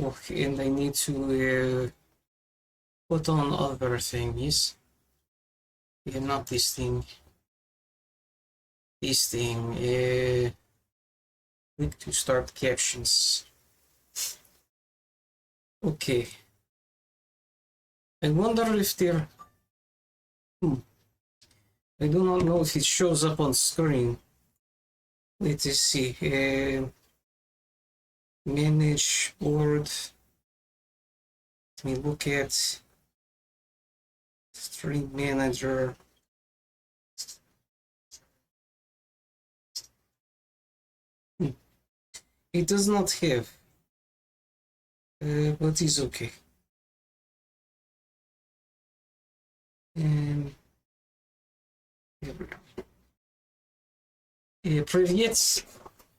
Okay, and I need to put on other thingies. Yeah, not this thing. This thing. Click to start captions. Okay. I wonder if they're... I do not know if it shows up on screen. Let us see. Manage board. Let me look at Stream Manager. It does not have, but it's okay. Привет,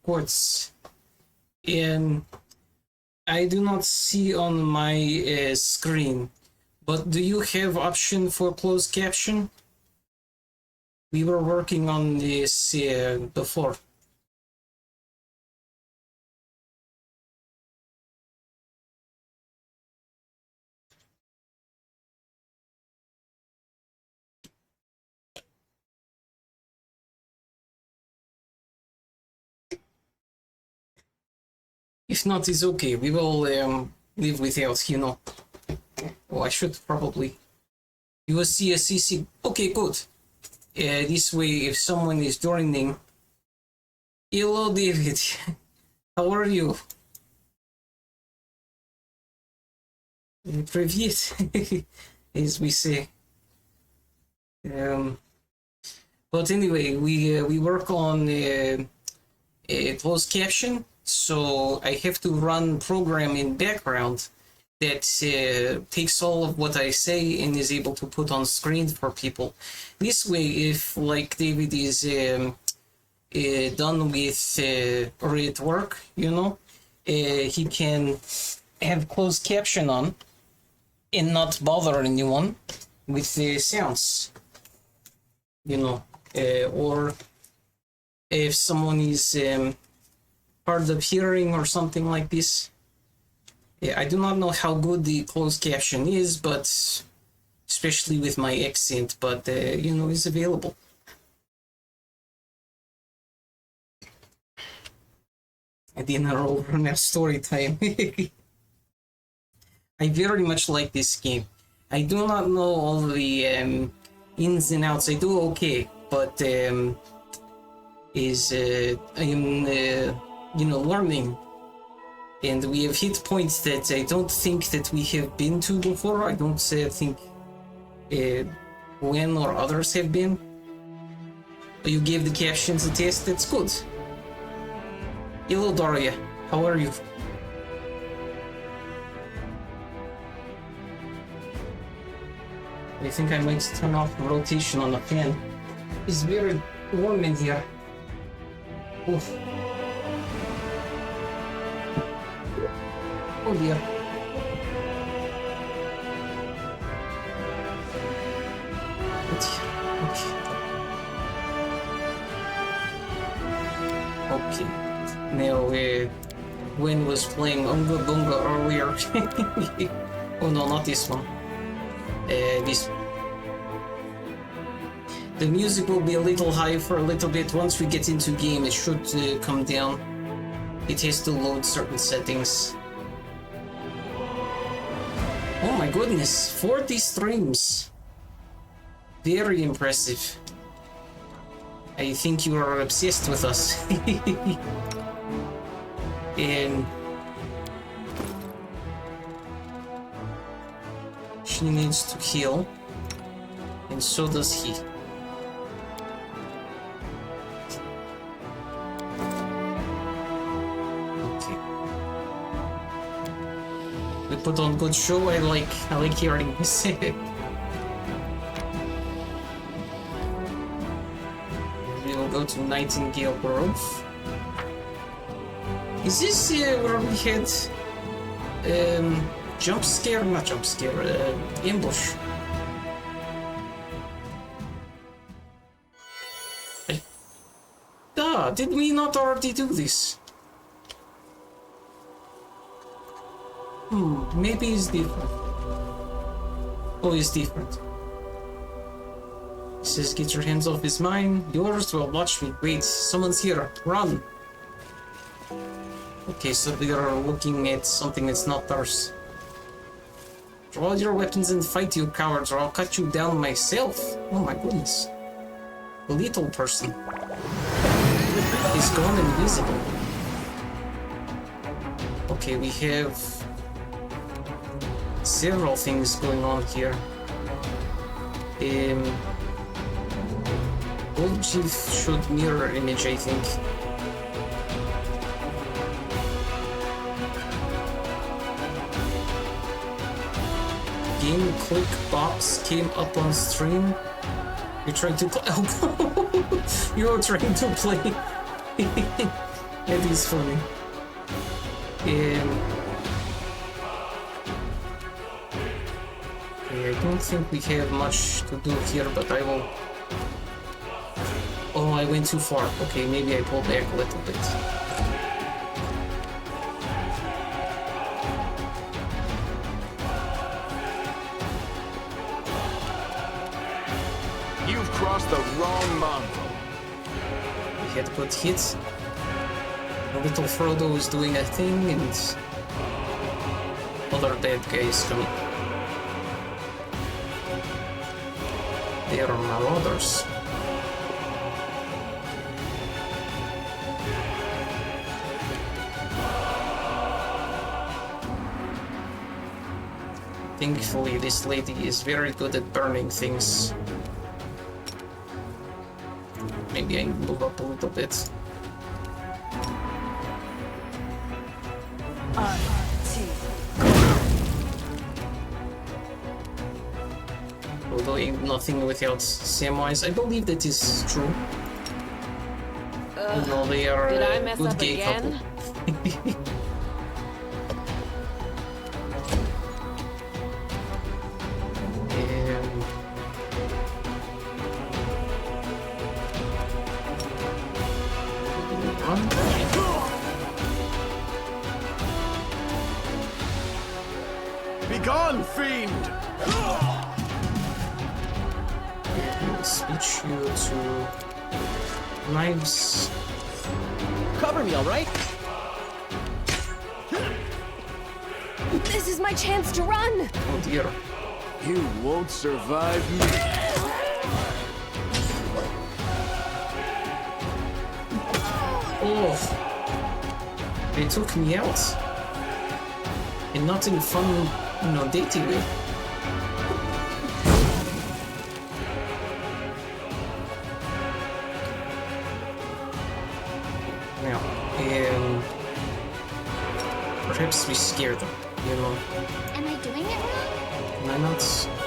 Quartz. I do not see on my screen, but do you have option for closed caption? We were working on this before. If not, it's okay. We will live without, you know. Oh, I should probably. You will see a CC. Okay, good. This way, if someone is joining. Hello, David. How are you? Привет, as we say. But anyway, we work on closed caption. So I have to run program in background that takes all of what I say and is able to put on screen for people. This way, if like David is done with or at work, you know, he can have closed caption on and not bother anyone with the sounds, you know, or if someone is hard of hearing or something like this. Yeah, I do not know how good the closed caption is, but especially with my accent, but you know, it's available. Dinner over now, story time. I very much like this game. I do not know all the ins and outs. I do okay, but I am you know, learning, and we have hit points that I don't think that we have been to before. I don't think Gwen or others have been. You gave the captions a test. That's good. Hello, Daria. How are you? I think I might turn off the rotation on the fan. It's very warm in here. Oof. Oh dear. Okay. Now, Gwen was playing Unga Bunga earlier. Oh no, not this one. This. The music will be a little high for a little bit. Once we get into game, it should come down. It has to load certain settings. Oh my goodness, 40 streams. Very impressive. I think you are obsessed with us. And she needs to heal, and so does he. Okay. We put on good show. I like hearing this. We will go to Nightingale Grove. Is this where we had jump scare? Not jump scare, ambush. Did we not already do this? Maybe it's different. Oh, it's different. He says, get your hands off his mine. Yours? Well, watch me. Wait, someone's here. Run! Okay, so they are looking at something that's not theirs. Draw your weapons and fight, you cowards, or I'll cut you down myself. Oh my goodness. The little person is gone invisible. Okay, we have several things going on here. Old Chief showed mirror image, I think. Game click box came up on stream. You're trying to play. Oh, you're trying to play. That is funny. I don't think we have much to do here, but I will. Oh, I went too far. Okay, maybe I pulled back a little bit. You've crossed the wrong mongrel. We had good hits. Little Frodo is doing a thing, and other bad guys coming. They are marauders. Thankfully, this lady is very good at burning things. Maybe I move up a little bit. Although ain't nothing without Samwise, I believe that is true. No, they are a good gay couple. Begone, fiend! Switch you to knives. Cover me, all right? This is my chance to run! Oh dear. You won't survive me. Oh! They took me out. And not in fun, dating way. Now, perhaps we scare them, Am I doing it wrong? Can I not?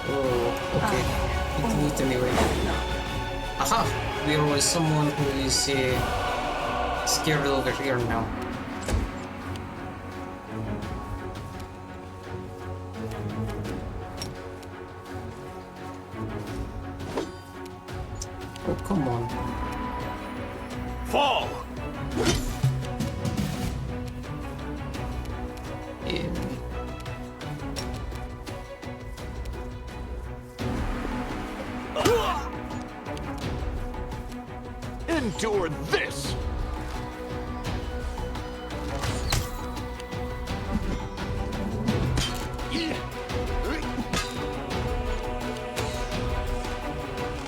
Oh, okay. We do it anyway. Aha! There was someone who is scared over here now. Oh, come on. Fall! Endure this!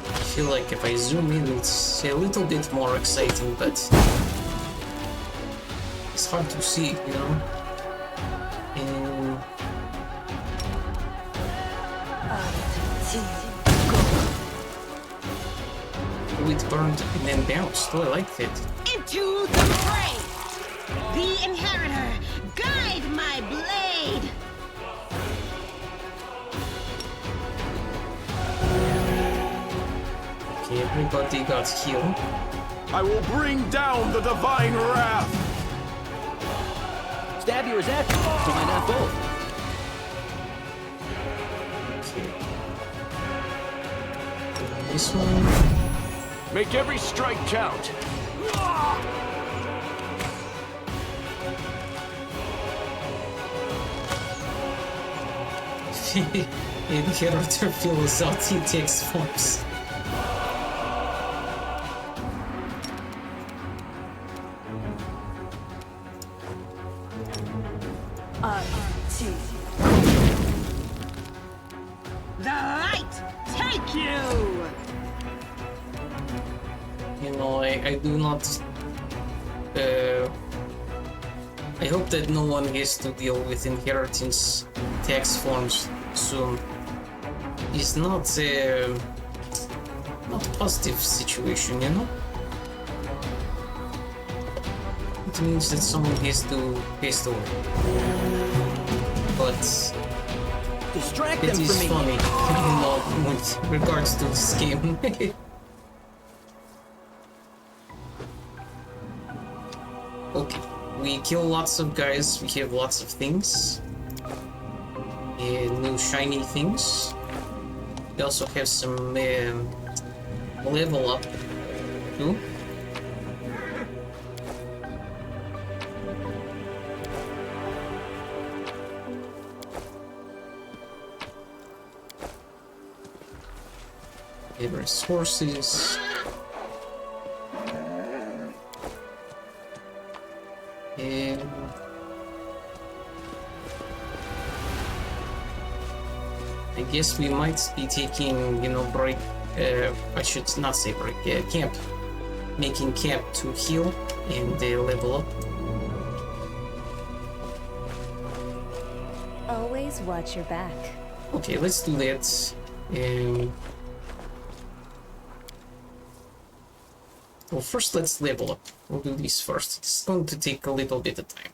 I feel like if I zoom in, it's a little bit more exciting, but it's hard to see, And oh, it burned and then bounced. Oh, I like it. Into the fray! The inheritor, guide my blade! Okay, everybody got healed. I will bring down the divine wrath! Stab you or zap you. Why not both? Okay. This one. Make every strike count! Inheritor fills out he takes forms. The light take you! You know, I do not... I hope that no one has to deal with inheritance tax forms soon. It's not a positive situation, you know? It means that someone has to pass away. But Distract it them is from me. funny, you know, with regards to this game. Okay, we kill lots of guys, we have lots of things. New shiny things. We also have some level up too. Resources. I guess we might be taking, you know, break. I should not say break. Camp, making camp to heal and level up. Always watch your back. Okay, let's do that. Well, first let's level up. We'll do this first. It's going to take a little bit of time.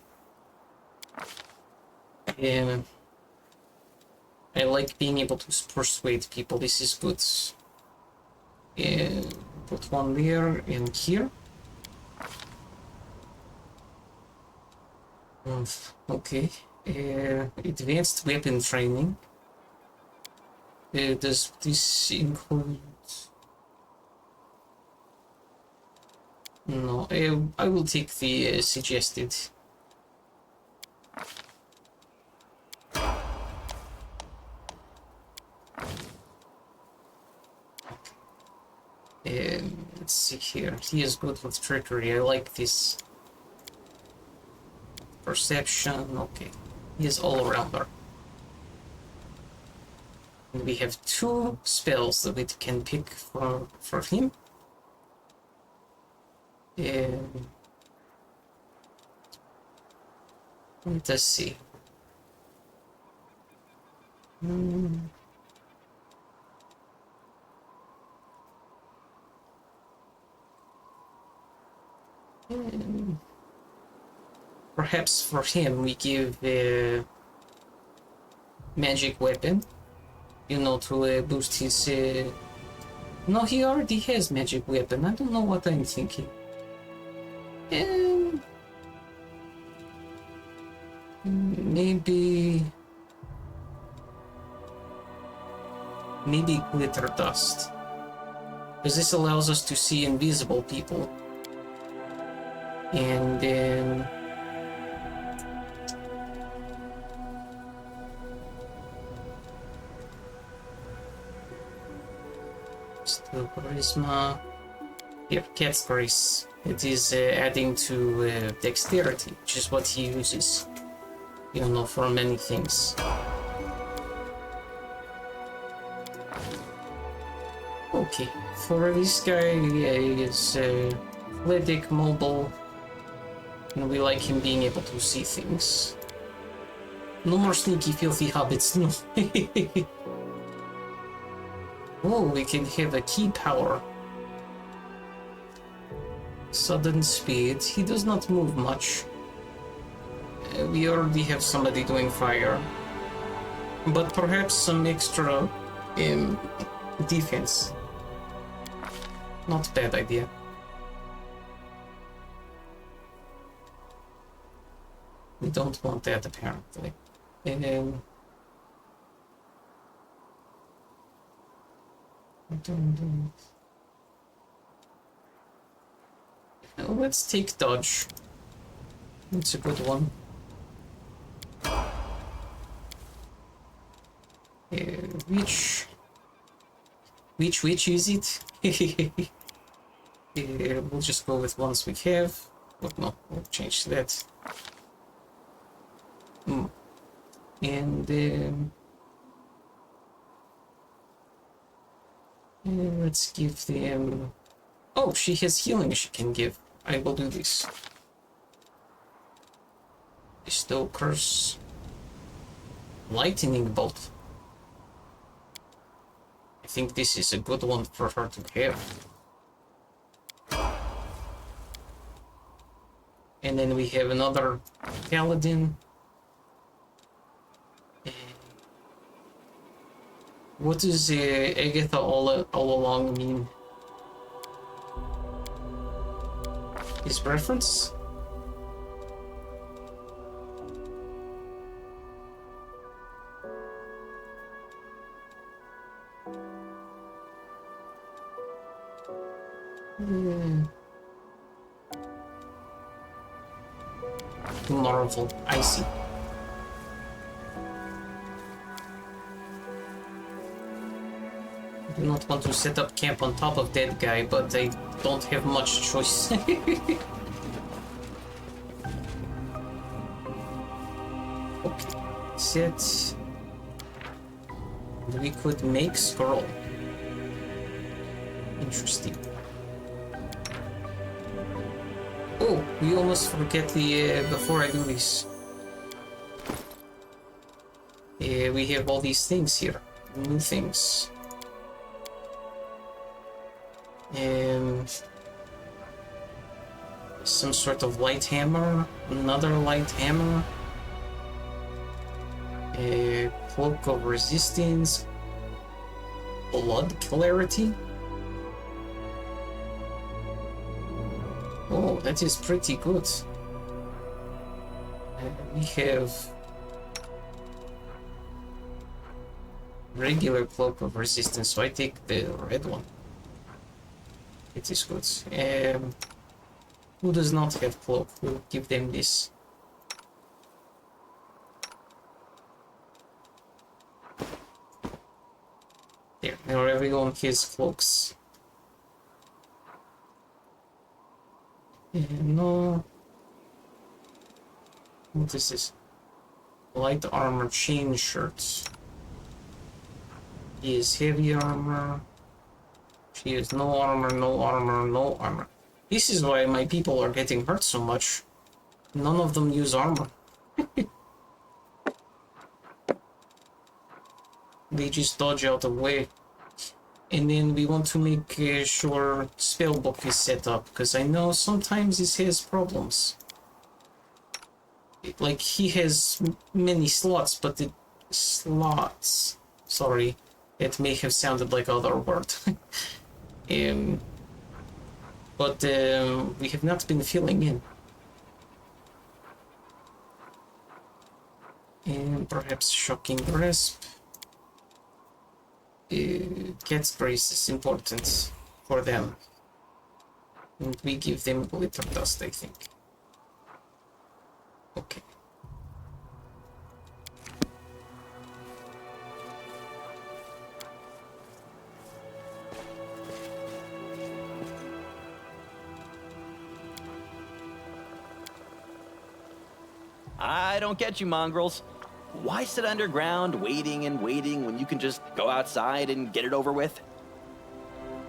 I like being able to persuade people. This is good. Put one there and here. Okay. Advanced weapon training. Does this include... No, I will take the suggested. Let's see here. He is good with trickery. I like this. Perception. Okay. He is all-rounder. And we have 2 spells that we can pick for him. Let us see. Perhaps for him we give a magic weapon, you know, to boost his... No, he already has magic weapon. I don't know what I'm thinking. Maybe glitter dust, because this allows us to see invisible people. And then still charisma. Here, cat's grace. It is adding to dexterity, which is what he uses, you know, for many things. Okay, for this guy, he is athletic, mobile, and we like him being able to see things. No more sneaky, filthy hobbits, no. Oh, we can have a key power. Sudden speed. He does not move much. We already have somebody doing fire. But perhaps some extra defense. Not a bad idea. We don't want that, apparently. Let's take dodge. It's a good one. Which is it? We'll just go with ones we have. But no, we'll change that. And let's give them... Oh, she has healing she can give. I will do this. Bestow curse. Lightning bolt. I think this is a good one for her to have. And then we have another paladin. What does Agatha all along mean? His preference? Marvel, I see. I do not want to set up camp on top of that guy, but I don't have much choice. Okay. Set. We could make scroll. Interesting. Oh, we almost forget the, before I do this. We have all these things here. New things. Some sort of light hammer. Another light hammer. A cloak of resistance. Blood clarity. Oh, that is pretty good. We have regular cloak of resistance, so I take the red one. It is good. Who does not have cloak? We'll give them this. There, now everyone has cloaks. No. What is this? Light armor chain shirts. He is heavy armor. She has no armor, no armor, no armor. This is why my people are getting hurt so much. None of them use armor. They just dodge out of the way. And then we want to make sure spellbook is set up, because I know sometimes it has problems. Like, he has many slots, but the slots... Sorry, it may have sounded like other word. But we have not been filling in. And perhaps shocking grasp. Cat's grace is important for them. And we give them glitter dust, I think. Okay. I don't get you, mongrels. Why sit underground waiting and waiting when you can just go outside and get it over with?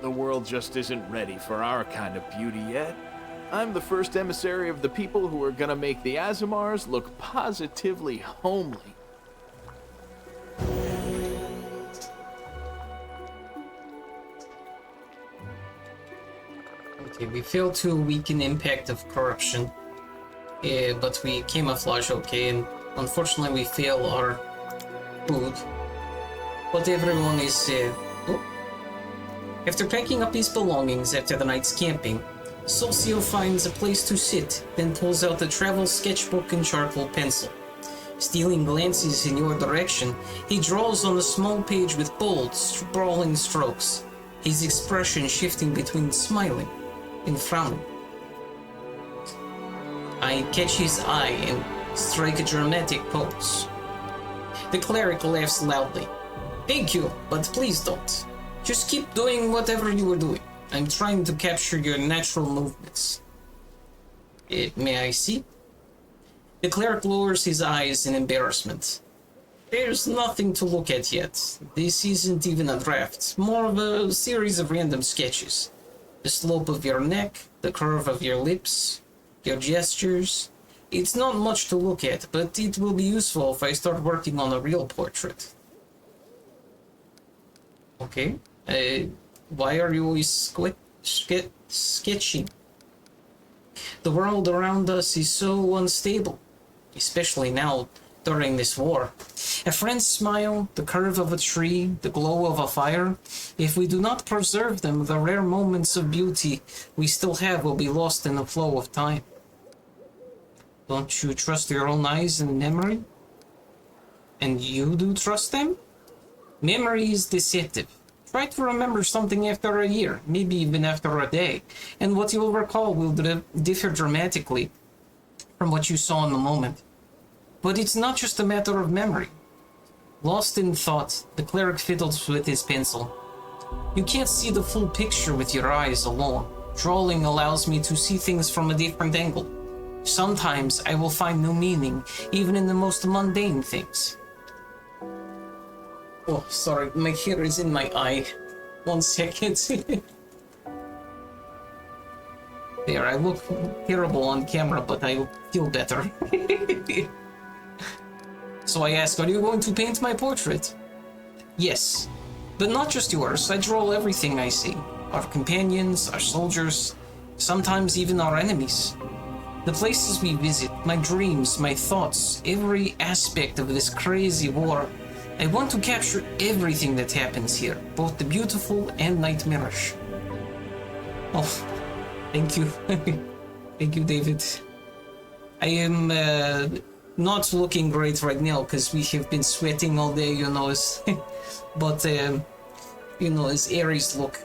The world just isn't ready for our kind of beauty yet. I'm the first emissary of the people who are gonna make the Azamars look positively homely. Okay, we failed to weaken impact of corruption. But we camouflage okay, and unfortunately we fail our food. But everyone is... After packing up his belongings after the night's camping, Solcio finds a place to sit, then pulls out a travel sketchbook and charcoal pencil. Stealing glances in your direction, he draws on a small page with bold, sprawling strokes, his expression shifting between smiling and frowning. I catch his eye and strike a dramatic pose. The cleric laughs loudly. Thank you, but please don't. Just keep doing whatever you were doing. I'm trying to capture your natural movements. May I see? The cleric lowers his eyes in embarrassment. There's nothing to look at yet. This isn't even a draft, more of a series of random sketches. The slope of your neck, the curve of your lips, your gestures. It's not much to look at, but it will be useful if I start working on a real portrait. Okay. Why are you always sketching? The world around us is so unstable, especially now during this war. A friend's smile, the curve of a tree, the glow of a fire. If we do not preserve them, the rare moments of beauty we still have will be lost in the flow of time. Don't you trust your own eyes and memory? And you do trust them? Memory is deceptive. Try to remember something after a year, maybe even after a day, and what you will recall will differ dramatically from what you saw in the moment. But it's not just a matter of memory. Lost in thought, the cleric fiddles with his pencil. You can't see the full picture with your eyes alone. Drawing allows me to see things from a different angle. Sometimes I will find new meaning, even in the most mundane things. Oh, sorry, my hair is in my eye. 1 second. There, I look terrible on camera, but I feel better. So I ask, are you going to paint my portrait? Yes, but not just yours. I draw everything I see. Our companions, our soldiers, sometimes even our enemies. The places we visit, my dreams, my thoughts, every aspect of this crazy war. I want to capture everything that happens here, both the beautiful and nightmarish. Oh, thank you. Thank you, David. I am not looking great right now because we have been sweating all day, you know, but, you know, as Aries look.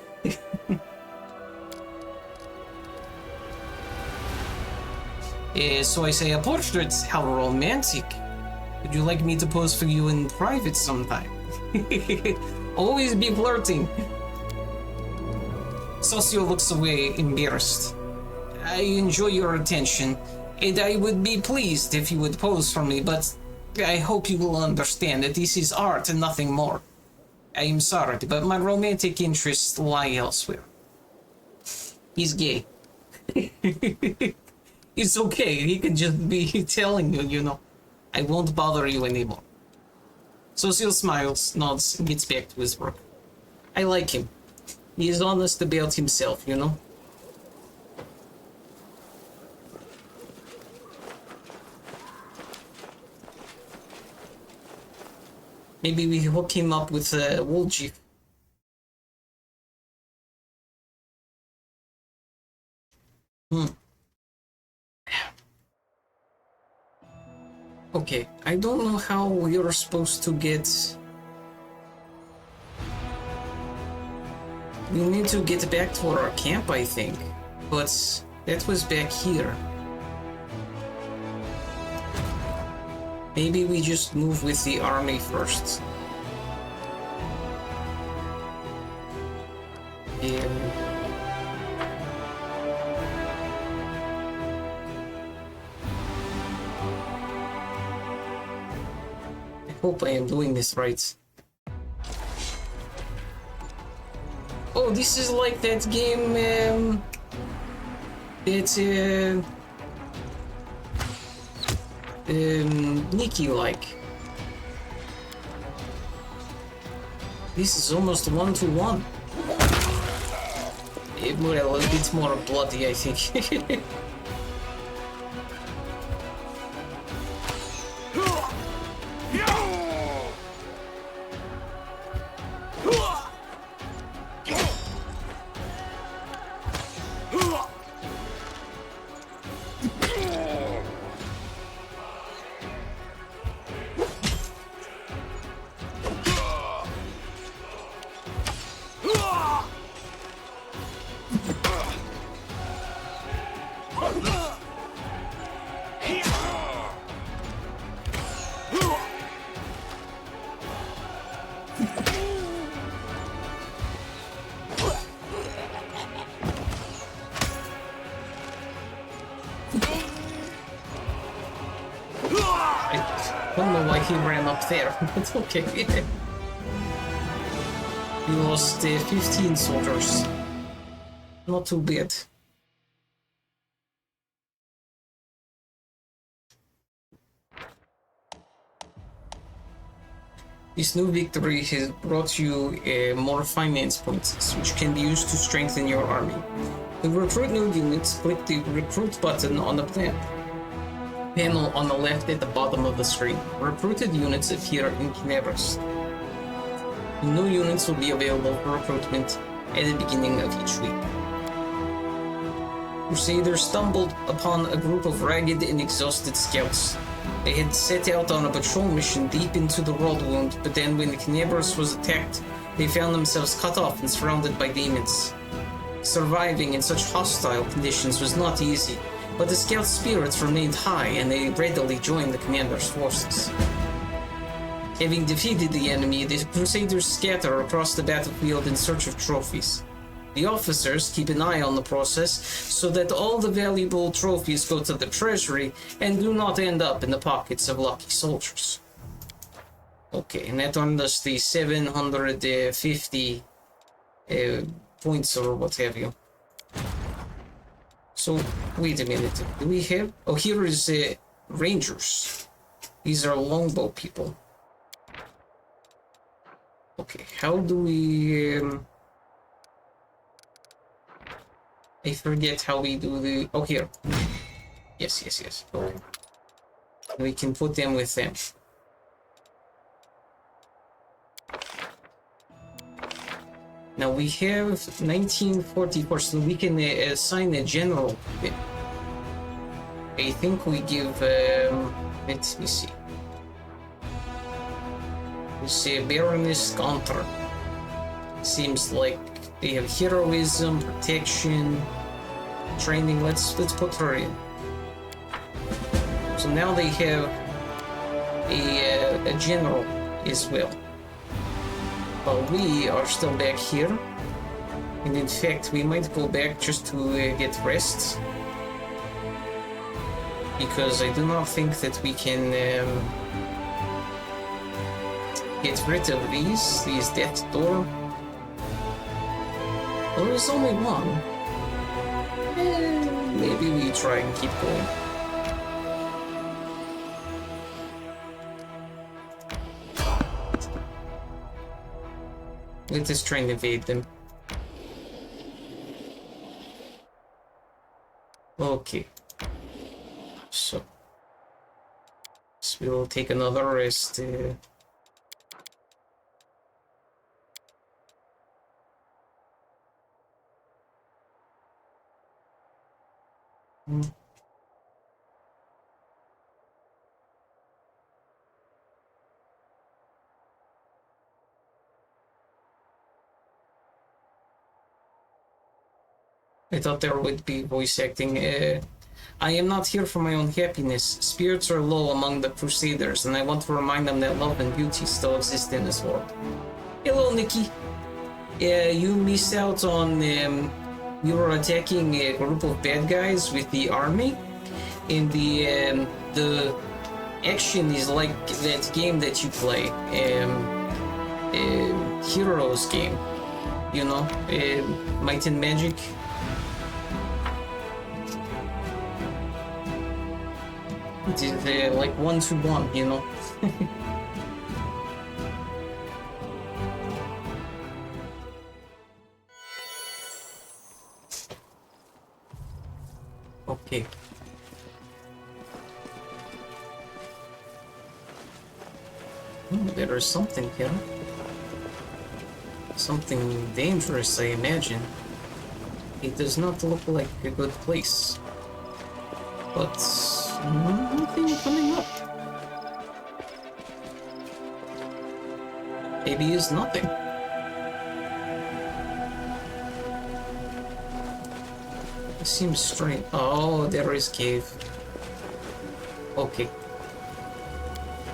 So I say, a portrait, how romantic. Would you like me to pose for you in private sometime? Always be flirting. Socio looks away, embarrassed. I enjoy your attention, and I would be pleased if you would pose for me, but I hope you will understand that this is art and nothing more. I am sorry, but my romantic interests lie elsewhere. He's gay. It's okay, he can just be telling you, you know. I won't bother you anymore. Socio smiles, nods, and gets back to his work. I like him. He is honest about himself, you know. Maybe we hook him up with Hedgie. Okay, I don't know how you're supposed to get... We need to get back to our camp, I think. But that was back here. Maybe we just move with the army first. I hope I am doing this right. Oh, this is like that game, Nikki like. This is almost 1-to-1. Well, a bit more bloody, I think. he ran up there, but okay. We lost 15 soldiers. Not too bad. This new victory has brought you more finance points, which can be used to strengthen your army. To recruit new units, click the recruit button on the panel on the left at the bottom of the screen. Recruited units appear in Canevras. New units will be available for recruitment at the beginning of each week. Crusaders stumbled upon a group of ragged and exhausted scouts. They had set out on a patrol mission deep into the world wound, but then when Canevras was attacked, they found themselves cut off and surrounded by demons. Surviving in such hostile conditions was not easy, but the scouts' spirits remained high and they readily joined the commander's forces. Having defeated the enemy, the Crusaders scatter across the battlefield in search of trophies. The officers keep an eye on the process so that all the valuable trophies go to the treasury and do not end up in the pockets of lucky soldiers. Okay, and that earned us the 750 points or what have you. So, wait a minute. Do we have... Oh, here is Rangers. These are longbow people. Okay, how do we... I forget how we do the... Oh, here. Yes. Okay. We can put them with them. Now we have 1944, so we can assign a general. I think we give... let me see. We say Baroness Gunter. Seems like they have heroism, protection, training. Let's put her in. So now they have a general as well. But we are still back here. And in fact, we might go back just to get rest. Because I do not think that we can get rid of these death door. Well, there's only one. Maybe we try and keep going. Let us try and evade them. Okay. So we'll take another rest. I thought there would be voice acting. I am not here for my own happiness. Spirits are low among the Crusaders, and I want to remind them that love and beauty still exist in this world. Hello, Nikki. You missed out on... you were attacking a group of bad guys with the army, and the action is like that game that you play, Heroes game, you know, Might and Magic. It is like 1-to-1, you know. Okay. There is something here. Something dangerous, I imagine. It does not look like a good place. But nothing coming up. Maybe it's nothing. It seems strange. Oh, there is cave. Okay.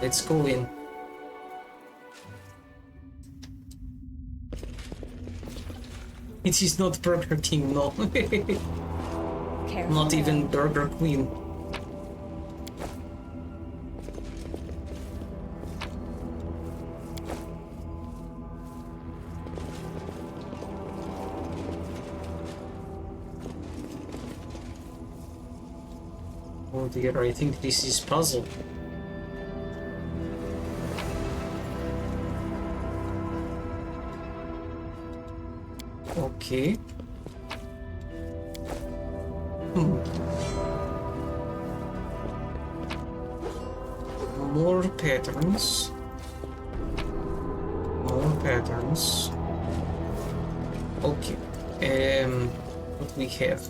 Let's go in. It is not Burger King, no. Not even Burger Queen. Oh dear, I think this is puzzle. Okay. More patterns. More patterns. Okay. What we have?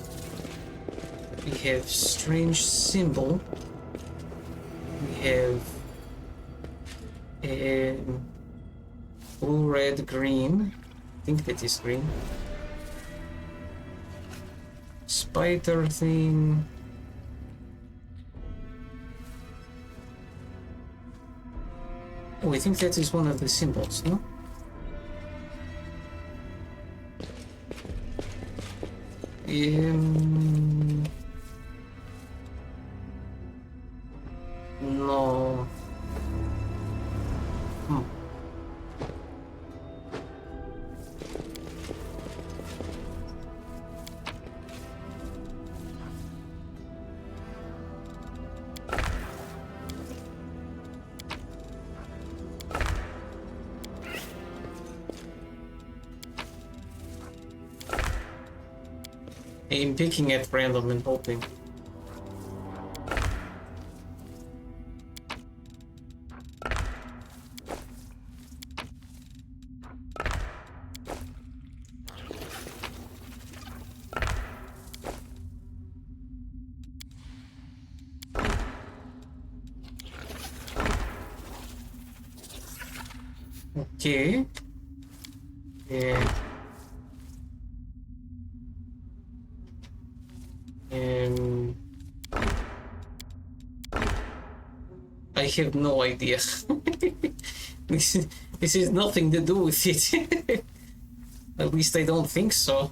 We have strange symbol. We have blue, red, green. I think that is green. Spider thing. Oh, I think that is one of the symbols, no? No. I'm picking at random and hoping. Okay. Yeah. I have no idea. This is nothing to do with it. At least I don't think so.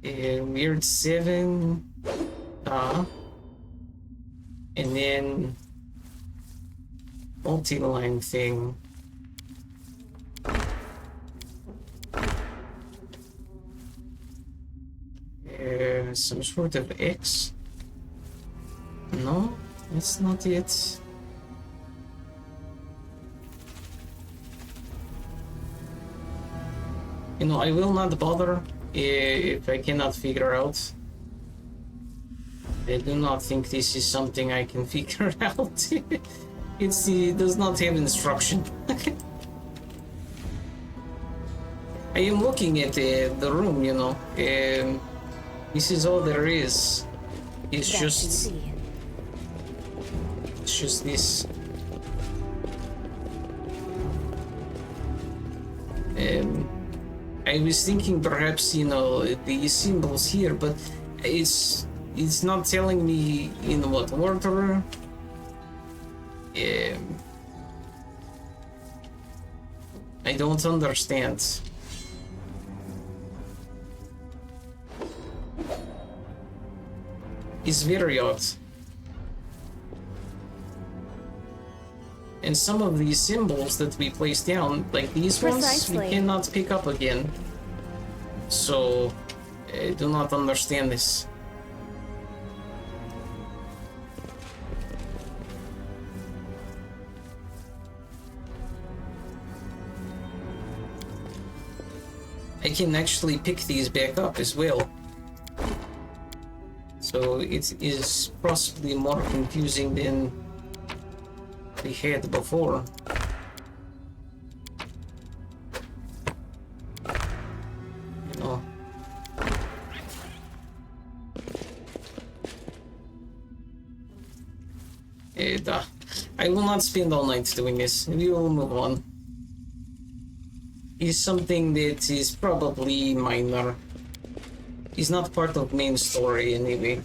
Weird 7. And then multi-line thing. Some sort of X? No, that's not it. You know, I will not bother if I cannot figure out. I do not think this is something I can figure out. It does not have instruction. I am looking at the room, you know. This is all there is. It's just this. I was thinking perhaps, you know, the symbols here, but it's not telling me in what order. I don't understand. It's very odd. And some of these symbols that we place down, like these ones, we cannot pick up again. So, I do not understand this. I can actually pick these back up as well. So it is possibly more confusing than we had before. No. I will not spend all night doing this. We will move on. It's something that is probably minor. It's not part of main story anyway.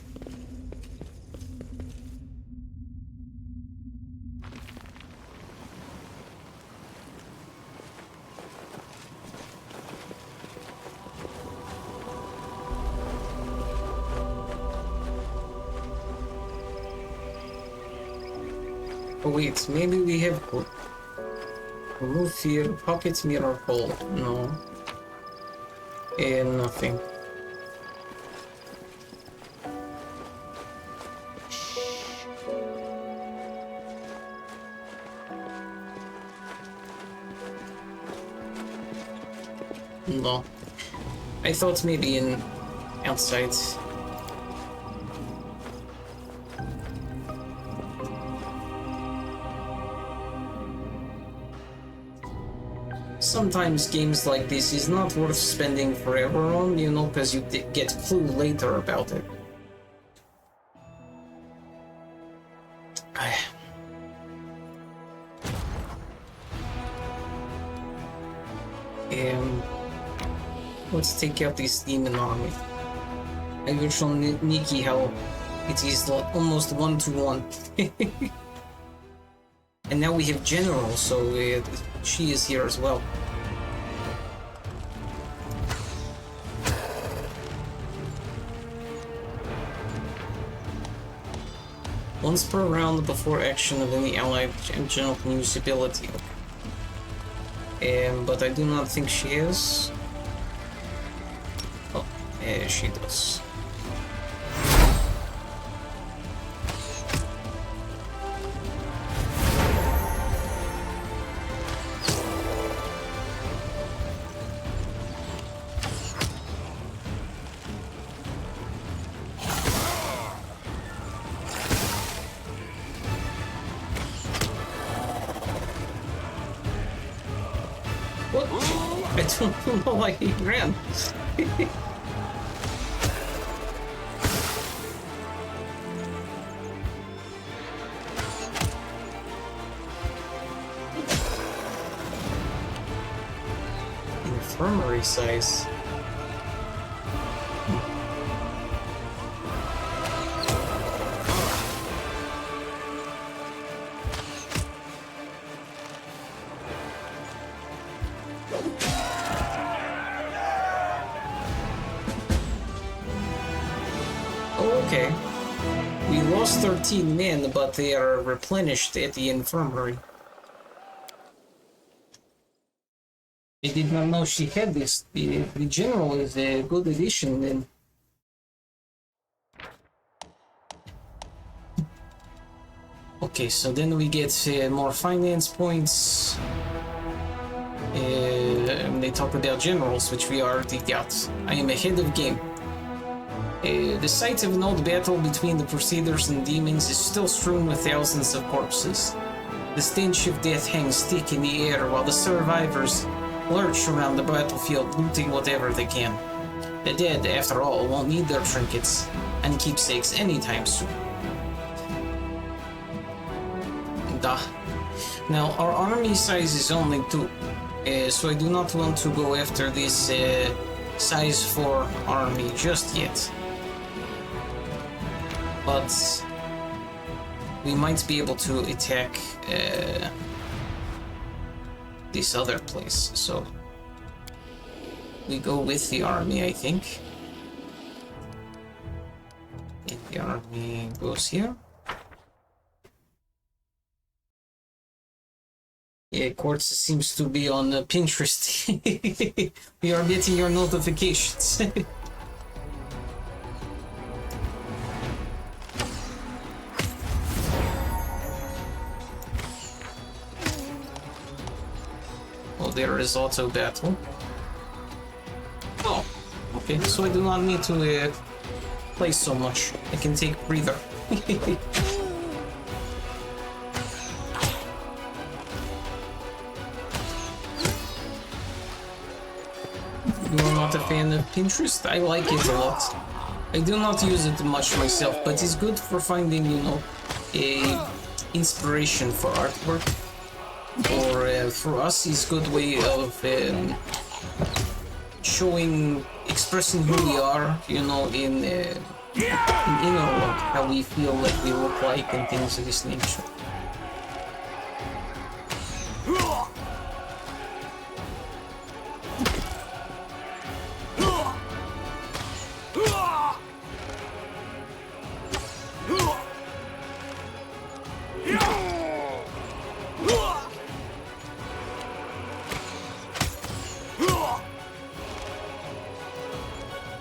Oh wait, maybe we have... Remove fear, pocket mirror hole. No. And nothing. No. I thought maybe in outside. Sometimes games like this is not worth spending forever on, you know, because you get clue later about it. Let's take out this demon army. I will show Nikki how it is almost 1-to-1. And now we have General, so she is here as well. Once per round before action of any allied general can use ability. But I do not think she is. Oh, she does. I don't know why he ran. Infirmary size. Okay. We lost 13 men, but they are replenished at the infirmary. I did not know she had this. The general is a good addition then. Okay, so then we get more finance points. And they talk about generals, which we already got. I am ahead of game. The site of an old battle between the Crusaders and demons is still strewn with thousands of corpses. The stench of death hangs thick in the air while the survivors lurch around the battlefield, looting whatever they can. The dead, after all, won't need their trinkets and keepsakes anytime soon. Duh. Now, our army size is only 2, so I do not want to go after this size 4 army just yet. But we might be able to attack this other place, so we go with the army, I think. And the army goes here. Yeah, Quartz seems to be on Pinterest. We are getting your notifications. There is auto battle. Oh, okay, so I do not need to play so much. I can take breather. You are not a fan of Pinterest? I like it a lot. I do not use it much myself, but it's good for finding, you know, a inspiration for artwork. Or for us, it's a good way of expressing who we are, you know, in inner world, how we feel like we look like and things of this nature.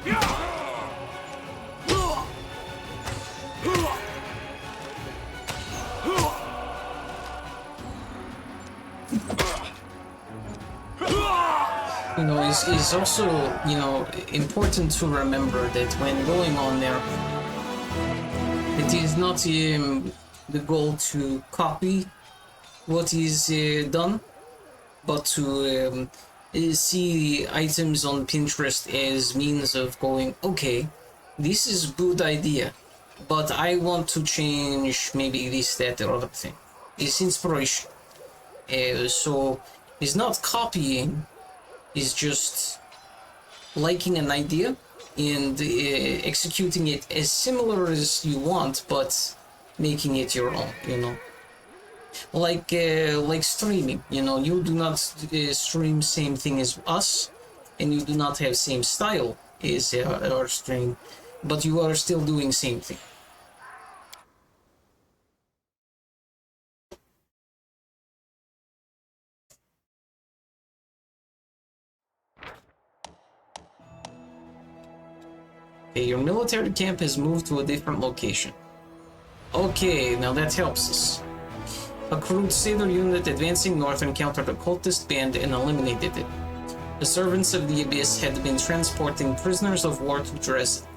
You know, it's also, you know, important to remember that when going on there, it is not the goal to copy what is done, but to see items on Pinterest as means of going, okay, this is good idea, but I want to change maybe this, that, or other thing. It's inspiration. So it's not copying, it's just liking an idea and executing it as similar as you want, but making it your own, you know. Like streaming, you know, you do not stream same thing as us, and you do not have same style as our stream, but you are still doing same thing. Okay, your military camp has moved to a different location. Okay, now that helps us. A Crusader unit advancing north encountered a cultist band and eliminated it. The servants of the Abyss had been transporting prisoners of war to Dresden.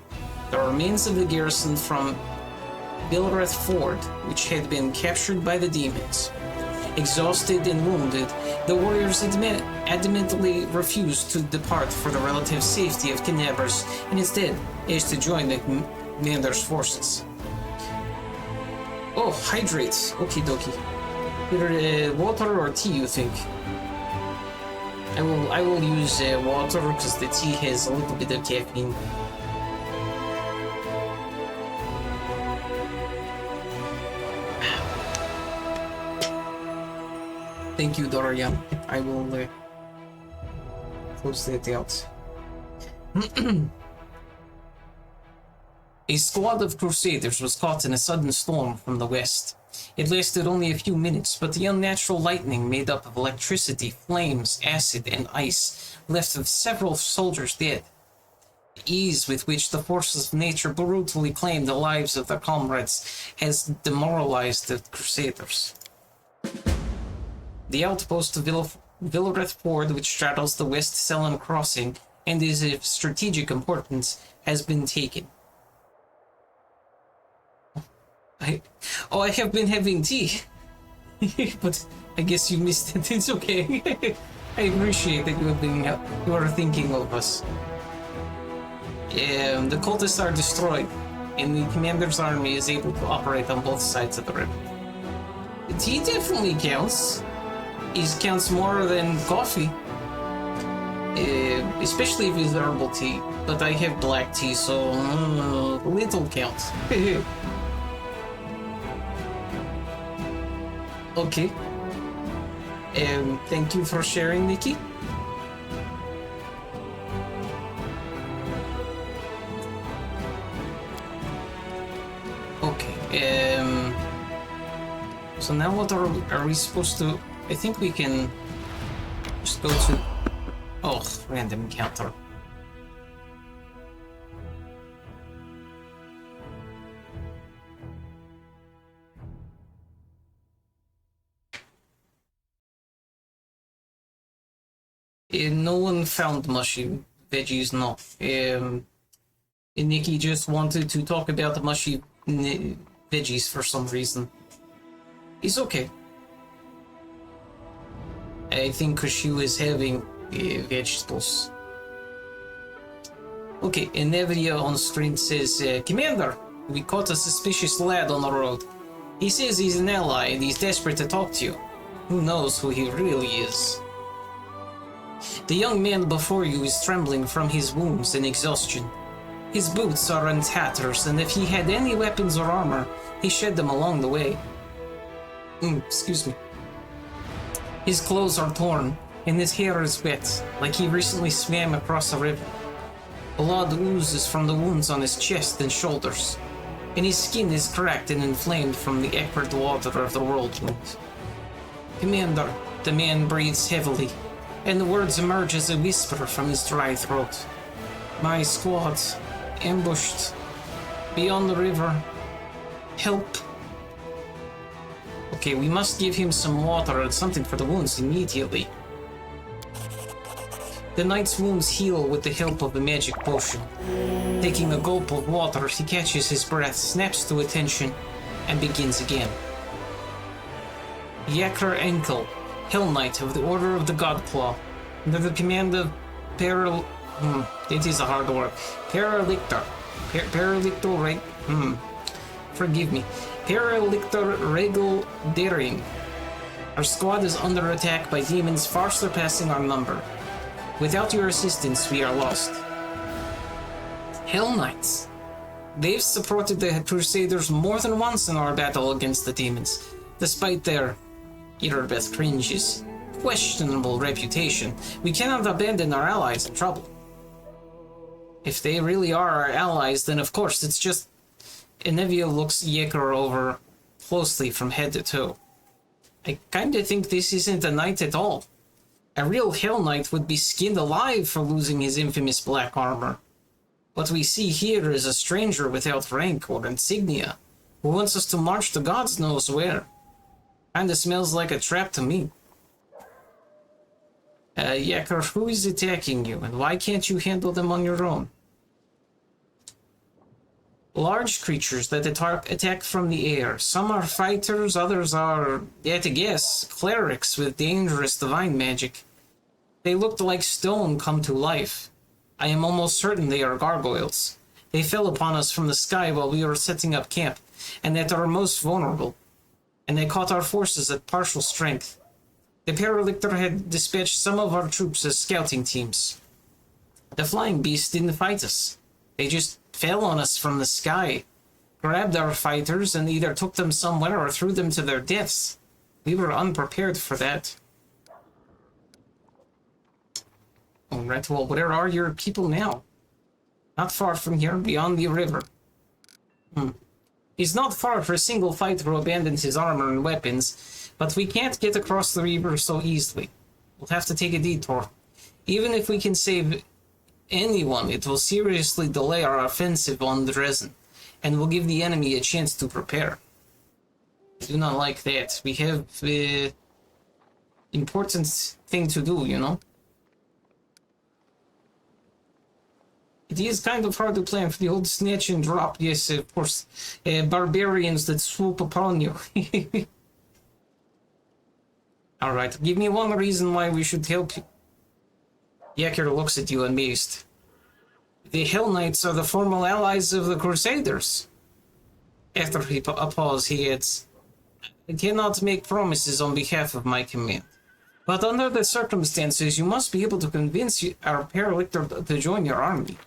The remains of the garrison from Bilrath Ford, which had been captured by the demons. Exhausted and wounded, the warriors adamantly refused to depart for the relative safety of Canabras and instead asked to join the commander's forces. Oh, hydrate. Okie dokie. Either water or tea, you think? I will use water because the tea has a little bit of caffeine. Thank you, Dorian. I will close that out. A squad of Crusaders was caught in a sudden storm from the west. It lasted only a few minutes, but the unnatural lightning made up of electricity, flames, acid, and ice left several soldiers dead. The ease with which the forces of nature brutally claimed the lives of their comrades has demoralized the Crusaders. The outpost of Villareth Ford, which straddles the West Selen crossing and is of strategic importance, has been taken. I have been having tea, but I guess you missed it. It's okay. I appreciate that you are thinking of us. The cultists are destroyed, and the commander's army is able to operate on both sides of the river. The tea definitely counts. It counts more than coffee, especially if it's herbal tea. But I have black tea, so little counts. Okay. Thank you for sharing, Nikki. Okay. So now what are we supposed to? I think we can just go to... Oh, random encounter. No one found mushy veggies, no. Nikki just wanted to talk about the mushy veggies for some reason. It's okay. I think because she was having vegetables. Okay, and Nevia on screen says, Commander, we caught a suspicious lad on the road. He says he's an ally and he's desperate to talk to you. Who knows who he really is? The young man before you is trembling from his wounds and exhaustion. His boots are in tatters, and if he had any weapons or armor, he shed them along the way. Excuse me. His clothes are torn, and his hair is wet, like he recently swam across a river. Blood oozes from the wounds on his chest and shoulders, and his skin is cracked and inflamed from the acrid water of the whirlwind. Commander, the man breathes heavily, and the words emerge as a whisper from his dry throat. My squad ambushed beyond the river. Help. Okay, we must give him some water and something for the wounds immediately. The knight's wounds heal with the help of a magic potion. Taking a gulp of water, he catches his breath, snaps to attention, and begins again. Yakar Enkel, Hell Knight of the Order of the Godclaw, under the command of it is a hard word. Paralictor. Forgive me. Paralictor Regal Daring. Our squad is under attack by demons far surpassing our number. Without your assistance, we are lost. Hell Knights. They've supported the Crusaders more than once in our battle against the demons, despite their Erebeth cringes questionable reputation. We cannot abandon our allies in trouble. If they really are our allies, then of course it's just... Enevia looks Yekor over closely from head to toe. I kinda think this isn't a knight at all. A real Hell Knight would be skinned alive for losing his infamous black armor. What we see here is a stranger without rank or insignia, who wants us to march to God's knows where. Kinda smells like a trap to me. Yakar, who is attacking you, and why can't you handle them on your own? Large creatures that attack from the air. Some are fighters, others are, yet to guess, clerics with dangerous divine magic. They looked like stone come to life. I am almost certain they are gargoyles. They fell upon us from the sky while we were setting up camp, and at our most vulnerable. And they caught our forces at partial strength. The Paralictor had dispatched some of our troops as scouting teams. The flying beasts didn't fight us. They just fell on us from the sky, grabbed our fighters, and either took them somewhere or threw them to their deaths. We were unprepared for that. Alright, well, where are your people now? Not far from here, beyond the river. It's not far for a single fighter who abandons his armor and weapons, but we can't get across the river so easily. We'll have to take a detour. Even if we can save anyone, it will seriously delay our offensive on Dresden, and will give the enemy a chance to prepare. I do not like that. We have important thing to do, you know? It is kind of hard to plan for the old snatch and drop, yes, of course. Barbarians that swoop upon you. Alright, give me one reason why we should help you. Yakir looks at you amazed. The Hell Knights are the formal allies of the Crusaders. After a pause, he adds, I cannot make promises on behalf of my command. But under the circumstances, you must be able to convince our Paralictor to join your army.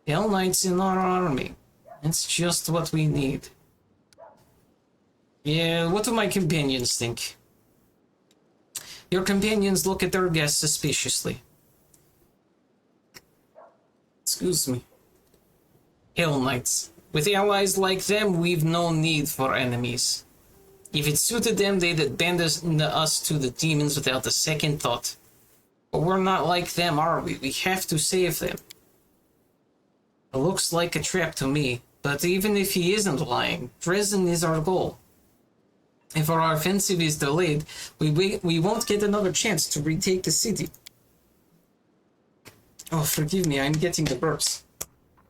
Hell Knights in our army. That's just what we need. Yeah, what do my companions think? Your companions look at their guests suspiciously. Excuse me. Hell Knights. With allies like them, we've no need for enemies. If it suited them, they'd abandon us to the demons without a second thought. But we're not like them, are we? We have to save them. It looks like a trap to me, but even if he isn't lying, Dresden is our goal. If our offensive is delayed, we won't get another chance to retake the city. Oh, forgive me, I'm getting the burps.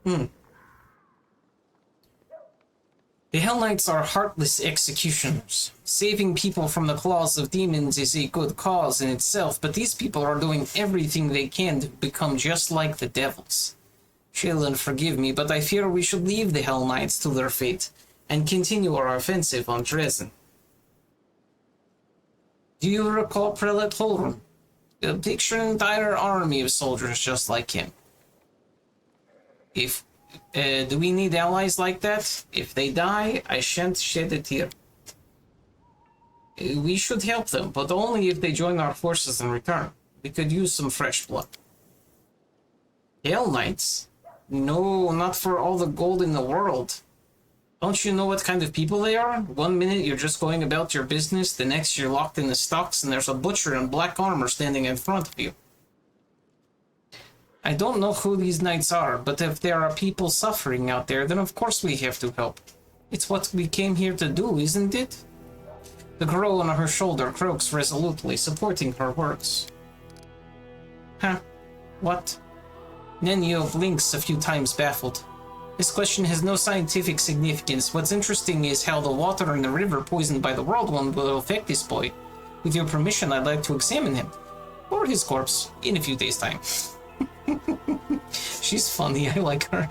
The Hell Knights are heartless executioners. Saving people from the claws of demons is a good cause in itself, but these people are doing everything they can to become just like the devils. Chill and forgive me, but I fear we should leave the Hell Knights to their fate and continue our offensive on Dresden. Do you recall Prelate Holren? Picture an entire army of soldiers just like him. Do we need allies like that? If they die, I shan't shed a tear. We should help them, but only if they join our forces in return. We could use some fresh blood. Hell Knights? No, not for all the gold in the world. Don't you know what kind of people they are? 1 minute you're just going about your business, the next you're locked in the stocks and there's a butcher in black armor standing in front of you. I don't know who these knights are, but if there are people suffering out there, then of course we have to help. It's what we came here to do, isn't it? The crow on her shoulder croaks resolutely, supporting her words. Huh? What? Nenio blinks a few times, baffled. This question has no scientific significance. What's interesting is how the water in the river poisoned by the whirlwind will affect this boy. With your permission, I'd like to examine him. Or his corpse, in a few days' time. She's funny, I like her.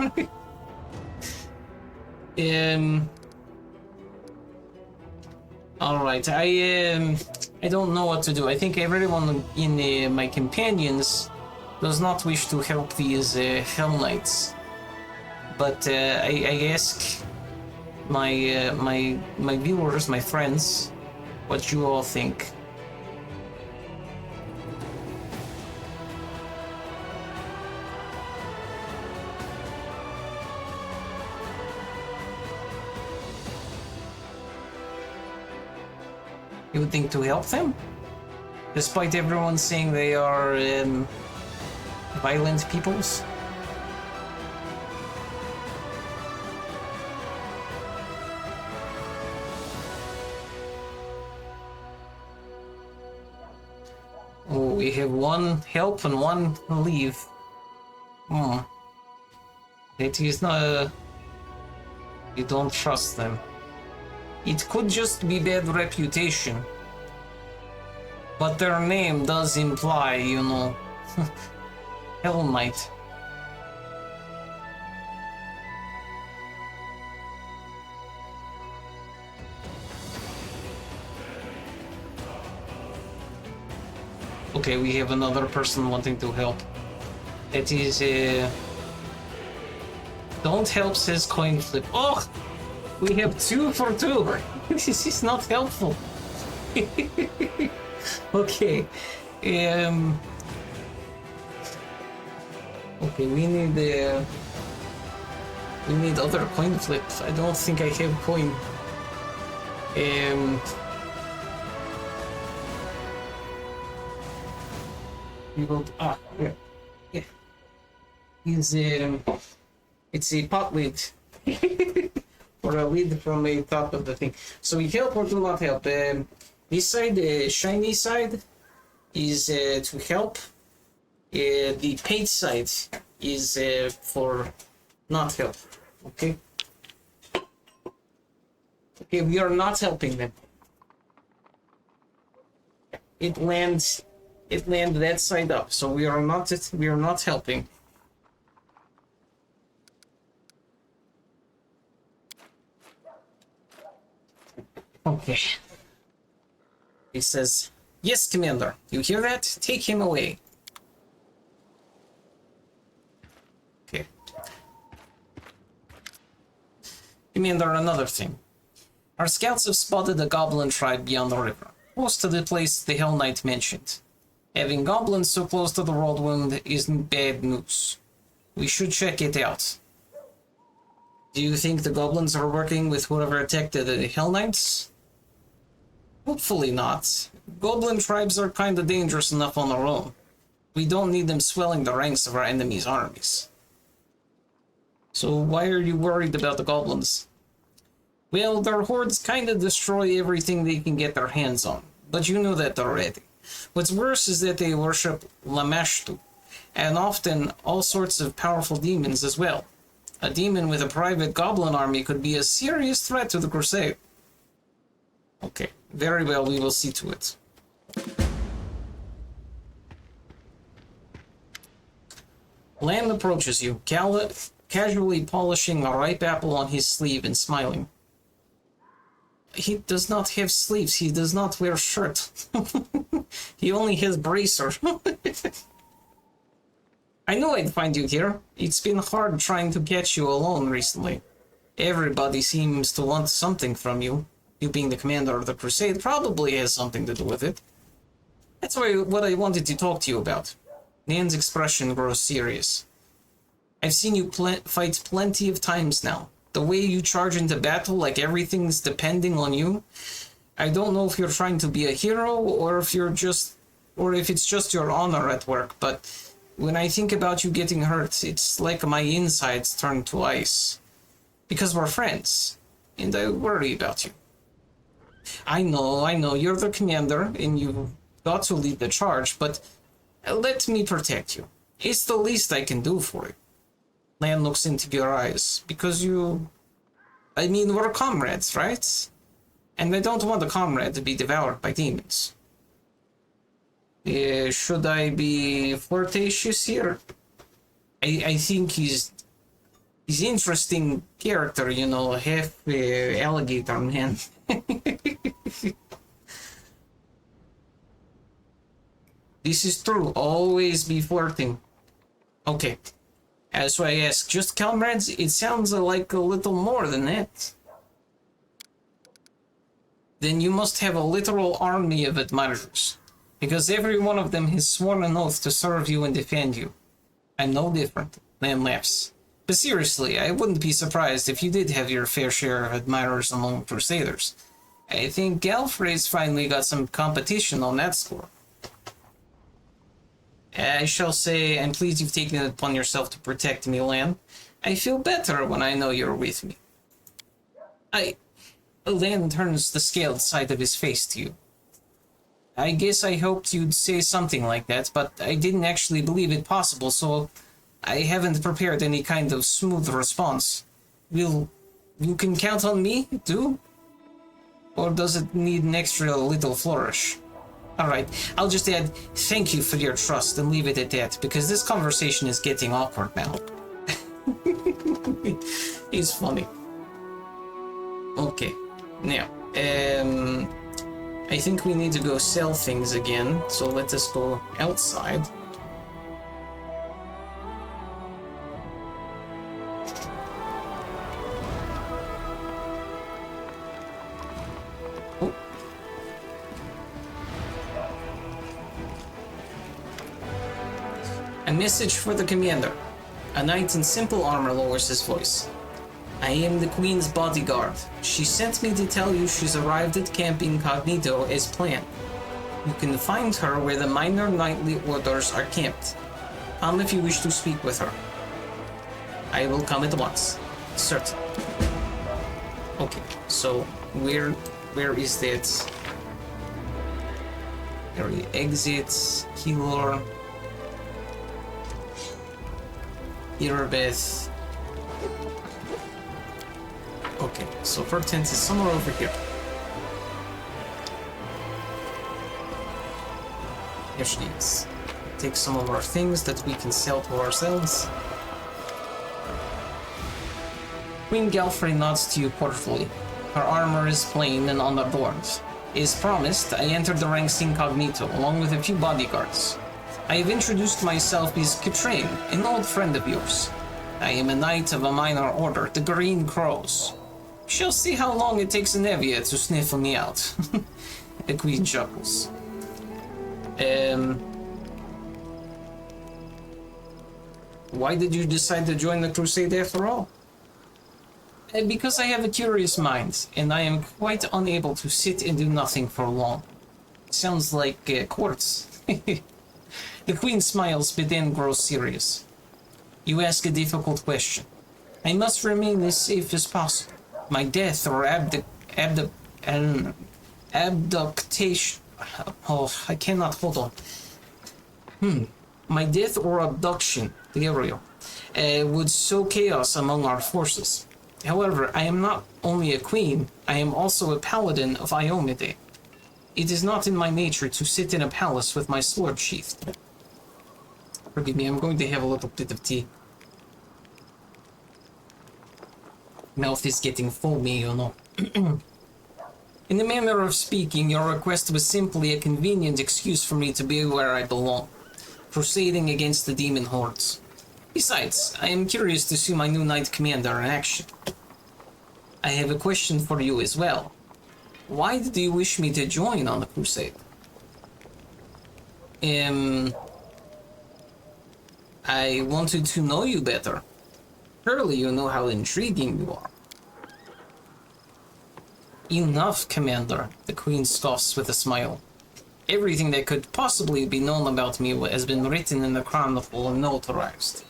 Alright, I don't know what to do. I think everyone in my companions does not wish to help these Hell Knights. But I ask my viewers, my friends, what you all think. You would think to help them? Despite everyone saying they are violent peoples? Oh, we have one help and one leave. It is not... You don't trust them. It could just be bad reputation. But their name does imply, you know, Hell Knight. Okay, we have another person wanting to help. That is, don't help says coin flip. Oh! We have 2 for 2. This is not helpful. Okay. Okay, we need other coin flips. I don't think I have coin. We will. Yeah. It's a pot lid. Or a lid from the top of the thing. So we help or do not help. This side, the shiny side, is to help. The paint side is for not help. Okay? Okay, we are not helping them. It lands that side up, so we are not helping. Okay. He says, "Yes, Commander. You hear that? Take him away." Okay. Commander, another thing. Our scouts have spotted a goblin tribe beyond the river, close to the place the Hell Knight mentioned. Having goblins so close to the whirlwind isn't bad news. We should check it out. Do you think the goblins are working with whoever attacked the Hell Knights? Hopefully not. Goblin tribes are kinda dangerous enough on their own. We don't need them swelling the ranks of our enemies' armies. So why are you worried about the goblins? Well, their hordes kinda destroy everything they can get their hands on, but you know that already. What's worse is that they worship Lamashtu, and often all sorts of powerful demons as well. A demon with a private goblin army could be a serious threat to the crusade. Okay, very well, we will see to it. Land approaches you, casually polishing a ripe apple on his sleeve and smiling. He does not have sleeves, he does not wear shirt. He only has bracer. I knew I'd find you here. It's been hard trying to catch you alone recently. Everybody seems to want something from you. You being the commander of the crusade probably has something to do with it. That's what I wanted to talk to you about. Nan's expression grows serious. I've seen you fight plenty of times now. The way you charge into battle like everything's depending on you. I don't know if you're trying to be a hero or if it's just your honor at work, but When I think about you getting hurt, it's like my insides turn to ice. Because we're friends, and I worry about you. I know, you're the commander, and you've got to lead the charge, but let me protect you. It's the least I can do for you. Lan looks into your eyes, because we're comrades, right? And I don't want a comrade to be devoured by demons. Should I be flirtatious here? I think he's interesting character, half alligator man. This is true, always be flirting. Okay, so I ask, just comrades? It sounds like a little more than that. Then you must have a literal army of admirers, because every one of them has sworn an oath to serve you and defend you. I'm no different. Lan laughs. But seriously, I wouldn't be surprised if you did have your fair share of admirers among Crusaders. I think Galfrey's finally got some competition on that score. I shall say, I'm pleased you've taken it upon yourself to protect me, Lan. I feel better when I know you're with me. Lan turns the scaled side of his face to you. I guess I hoped you'd say something like that, but I didn't actually believe it possible, so I haven't prepared any kind of smooth response. You can count on me, too? Or does it need an extra little flourish? Alright, I'll just add, thank you for your trust and leave it at that, because this conversation is getting awkward now. He's funny. Okay, now, I think we need to go sell things again, so let us go outside. Oh. A message for the commander. A knight in simple armor lowers his voice. I am the Queen's bodyguard. She sent me to tell you she's arrived at Camp Incognito as planned. You can find her where the minor knightly orders are camped. Come if you wish to speak with her. I will come at once. Certain. Okay, so where is that? Area exits, healer, Irabeth. Okay, so her tent is somewhere over here. Here she is. Take some of our things that we can sell to ourselves. Queen Galfrey nods to you cordially. Her armor is plain and unadorned. As promised, I entered the ranks incognito, along with a few bodyguards. I have introduced myself as Katrain, an old friend of yours. I am a knight of a minor order, the Green Crows. Shall see how long it takes Nevia to sniffle me out. The queen chuckles. Why did you decide to join the crusade after all? Because I have a curious mind, and I am quite unable to sit and do nothing for long. Sounds like courts. The queen smiles, but then grows serious. You ask a difficult question. I must remain as safe as possible. My death or abduction. Oh, I cannot hold on. My death or abduction, Gabriel, would sow chaos among our forces. However, I am not only a queen, I am also a paladin of Iomide. It is not in my nature to sit in a palace with my sword sheathed. Forgive me, I'm going to have a little bit of tea. Mouth is getting foamy, you know. In the manner of speaking, your request was simply a convenient excuse for me to be where I belong, crusading against the demon hordes. Besides, I am curious to see my new knight commander in action. I have a question for you as well. Why did you wish me to join on the crusade? I wanted to know you better. Surely you know how intriguing you are. Enough, Commander, the Queen scoffs with a smile. Everything that could possibly be known about me has been written in the Chronicle and notarized.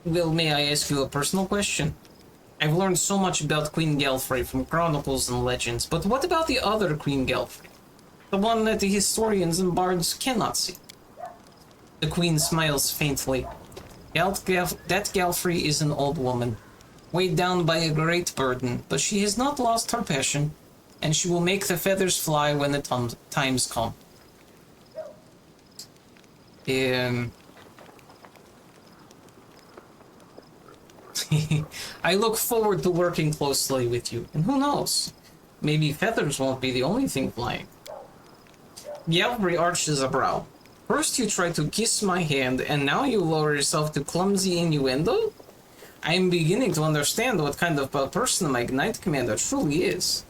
Well, may I ask you a personal question? I've learned so much about Queen Galfrey from chronicles and legends, but what about the other Queen Galfrey? The one that the historians and bards cannot see. The Queen smiles faintly. That Galfrey is an old woman, weighed down by a great burden, but she has not lost her passion, and she will make the feathers fly when the times come. I look forward to working closely with you, and who knows, maybe feathers won't be the only thing flying. Galfrey arches a brow. First you try to kiss my hand, and now you lower yourself to clumsy innuendo? I am beginning to understand what kind of a person my Knight Commander truly is.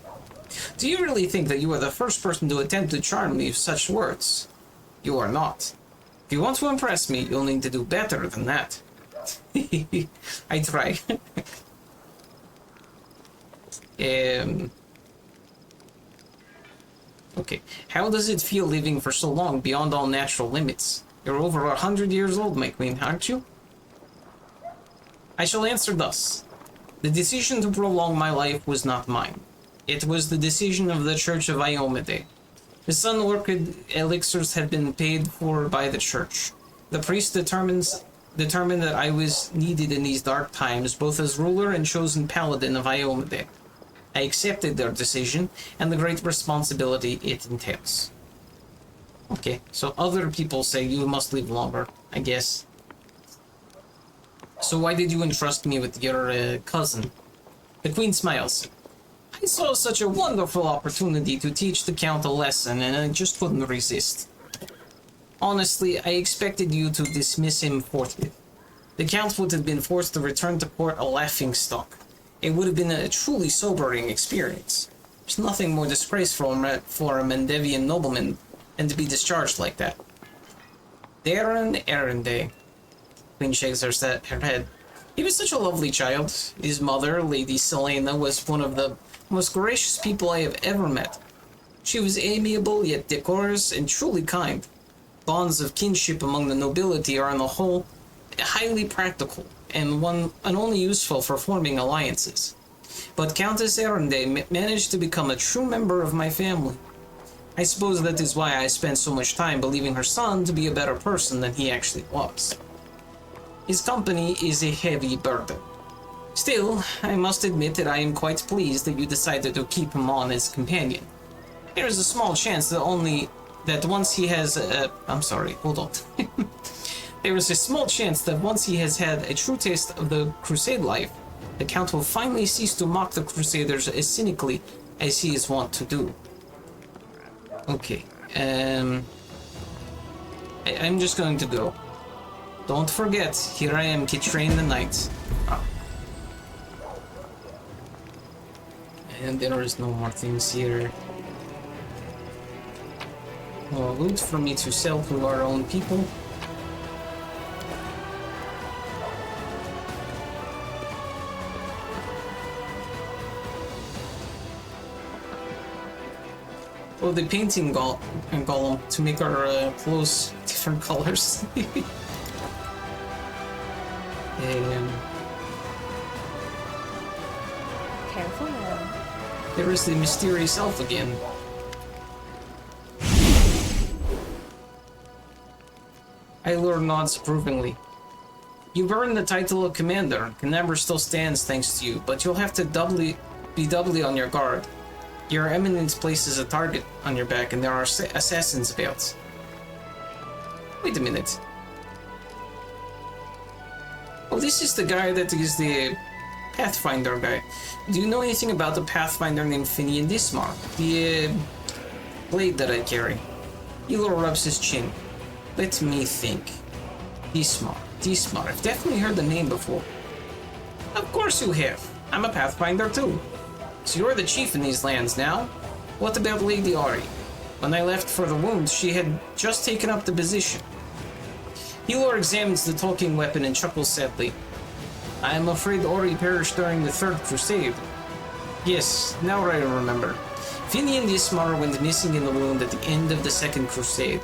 Do you really think that you are the first person to attempt to charm me with such words? You are not. If you want to impress me, you'll need to do better than that. I try. Okay, how does it feel living for so long beyond all natural limits? You're over 100 years old, my queen, aren't you? I shall answer thus. The decision to prolong my life was not mine. It was the decision of the Church of Iomade. The Sun Orchid elixirs had been paid for by the Church. The priest determined that I was needed in these dark times, both as ruler and chosen paladin of Iomade. I accepted their decision and the great responsibility it entails. Okay, so other people say you must live longer, I guess. So why did you entrust me with your cousin? The Queen smiles. I saw such a wonderful opportunity to teach the Count a lesson, and I just couldn't resist. Honestly, I expected you to dismiss him forthwith. The Count would have been forced to return to court a laughingstock. It would have been a truly sobering experience. There's nothing more disgraceful for a Mendevian nobleman than to be discharged like that. Darren Arenday. Queen shakes her head. He was such a lovely child. His mother, Lady Selena, was one of the most gracious people I have ever met. She was amiable yet decorous and truly kind. Bonds of kinship among the nobility are on the whole highly practical and only useful for forming alliances. But Countess Arenday managed to become a true member of my family. I suppose that is why I spent so much time believing her son to be a better person than he actually was. His company is a heavy burden. Still, I must admit that I am quite pleased that you decided to keep him on as companion. There is a small chance that once he has There is a small chance that once he has had a true taste of the crusade life, the Count will finally cease to mock the Crusaders as cynically as he is wont to do. Okay, I'm just going to go. Don't forget, here I am, Kitrain the Knight. Ah. And there is no more things here. No loot for me to sell to our own people. Oh, the painting golem to make our clothes different colors. Careful now. There is the mysterious elf again. Aylor nods approvingly. You've earned the title of commander. Canberra still stands thanks to you, but you'll have to be doubly on your guard. Your Eminence places a target on your back, and there are assassins about. Wait a minute. Oh, this is the guy that is the Pathfinder guy. Do you know anything about the Pathfinder named Finian Dismar? The blade that I carry. Elo rubs his chin. Let me think. Dismar. I've definitely heard the name before. Of course you have. I'm a Pathfinder too. So you're the chief in these lands now? What about Lady Ari? When I left for the wound, she had just taken up the position. Elor examines the talking weapon and chuckles sadly. I am afraid Ori perished during the Third Crusade. Yes, now I remember. Finian Dismar went missing in the wound at the end of the Second Crusade.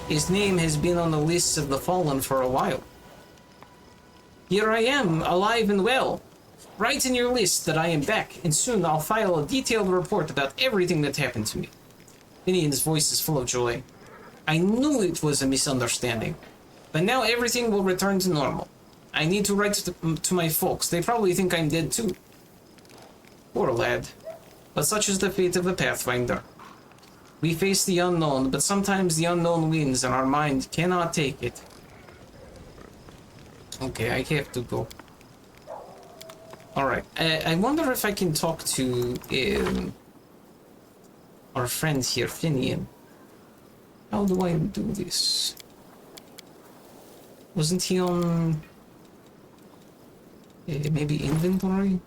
His name has been on the lists of the fallen for a while. Here I am, alive and well. Write in your list that I am back, and soon I'll file a detailed report about everything that happened to me. Finian's voice is full of joy. I knew it was a misunderstanding, but now everything will return to normal. I need to write to my folks. They probably think I'm dead too. Poor lad. But such is the fate of the Pathfinder. We face the unknown, but sometimes the unknown wins and our mind cannot take it. Okay, I have to go. Alright, I wonder if I can talk to our friend here, Finian. How do I do this? Wasn't he on... maybe inventory?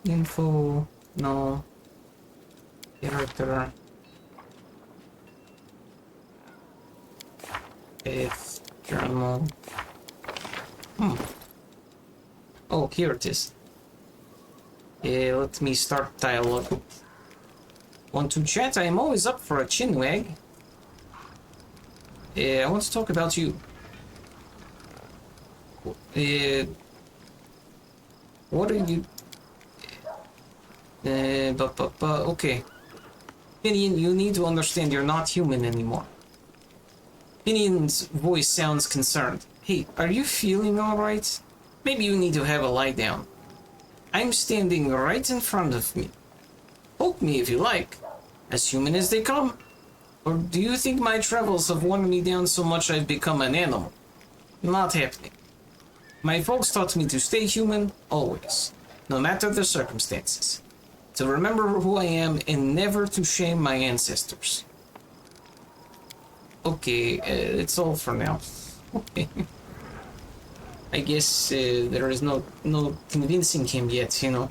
Info... no. Character... If... journal... Oh, here it is. Let me start dialogue. Want to chat? I am always up for a chinwag. I want to talk about you. What are you... okay. Finian, you need to understand you're not human anymore. Finian's voice sounds concerned. Hey, are you feeling alright? Maybe you need to have a lie down. I'm standing right in front of me. Poke me if you like. As human as they come. Or do you think my travels have worn me down so much I've become an animal? Not happening. My folks taught me to stay human, always. No matter the circumstances. To remember who I am and never to shame my ancestors. Okay, it's all for now. Okay. I guess there is no convincing him yet, you know.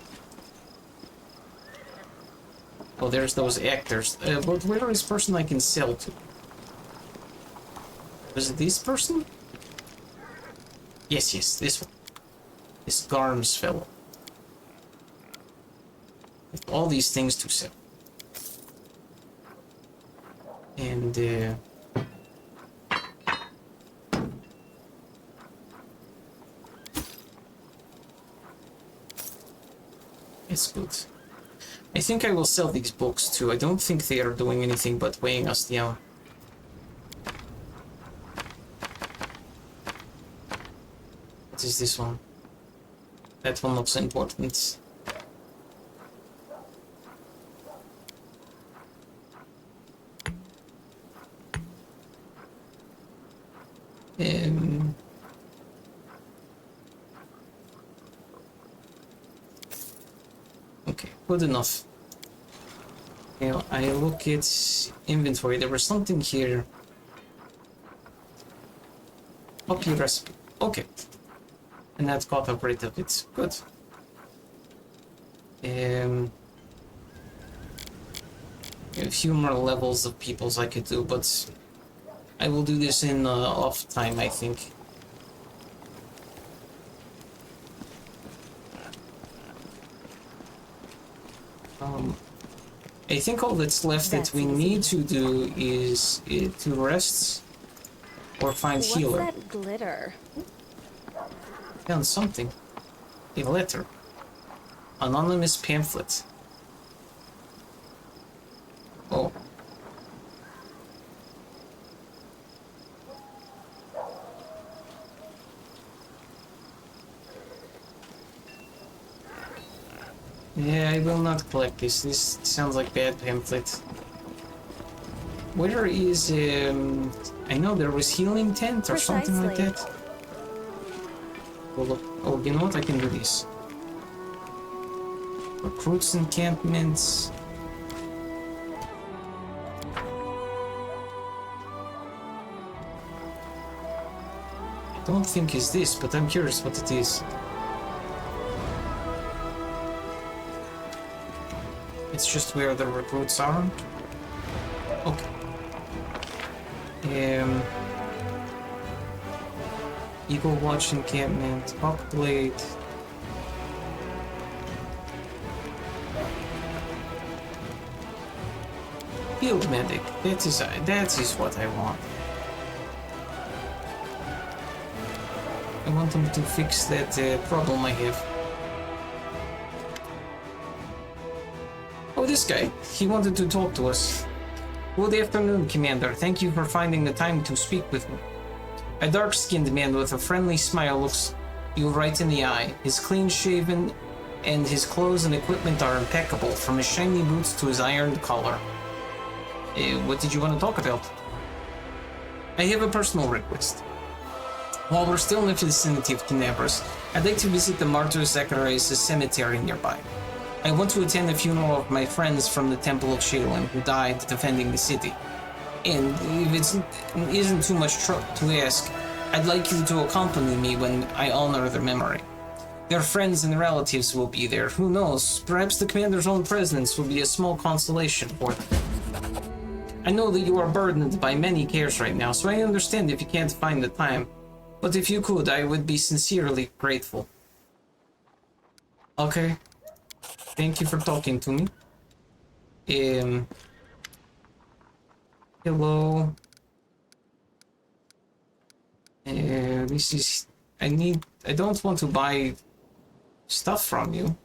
Oh, there's those actors. But where is person I can sell to? Was it this person? Yes, this one. This Garms fellow. With all these things to sell. And, it's good. I think I will sell these books too. I don't think they are doing anything but weighing us down. What is this one? That one looks important. Okay, good enough. Now I look at inventory. There was something here. Copy recipe. Okay. And that got rid of it. Good. A few more levels of peoples I could do, but I will do this in off time, I think. I think all that's left that we need to do is to rest or find healer. What's that glitter? Found something. A letter. Anonymous pamphlet. Oh. Yeah, I will not collect this. This sounds like bad pamphlet. Where is, I know there was healing tent or something like that. Oh, look. Oh, you know what? I can do this. Recruits encampments. I don't think it's this, but I'm curious what it is. It's just where the recruits are. Okay. Eagle Watch encampment, Hawkblade. Field medic. That is what I want. I want them to fix that problem I have. Oh, this guy. He wanted to talk to us. Good afternoon, Commander. Thank you for finding the time to speak with me. A dark-skinned man with a friendly smile looks you right in the eye. He's clean-shaven, and his clothes and equipment are impeccable, from his shiny boots to his ironed collar. What did you want to talk about? I have a personal request. While we're still in the vicinity of Tenebris, I'd like to visit the Martyr Zacharias' cemetery nearby. I want to attend the funeral of my friends from the Temple of Shaolin who died defending the city. And if it isn't too much trouble to ask, I'd like you to accompany me when I honor their memory. Their friends and relatives will be there. Who knows? Perhaps the commander's own presence will be a small consolation for them. I know that you are burdened by many cares right now, so I understand if you can't find the time. But if you could, I would be sincerely grateful. Okay. Thank you for talking to me. Hello. This is... I don't want to buy stuff from you.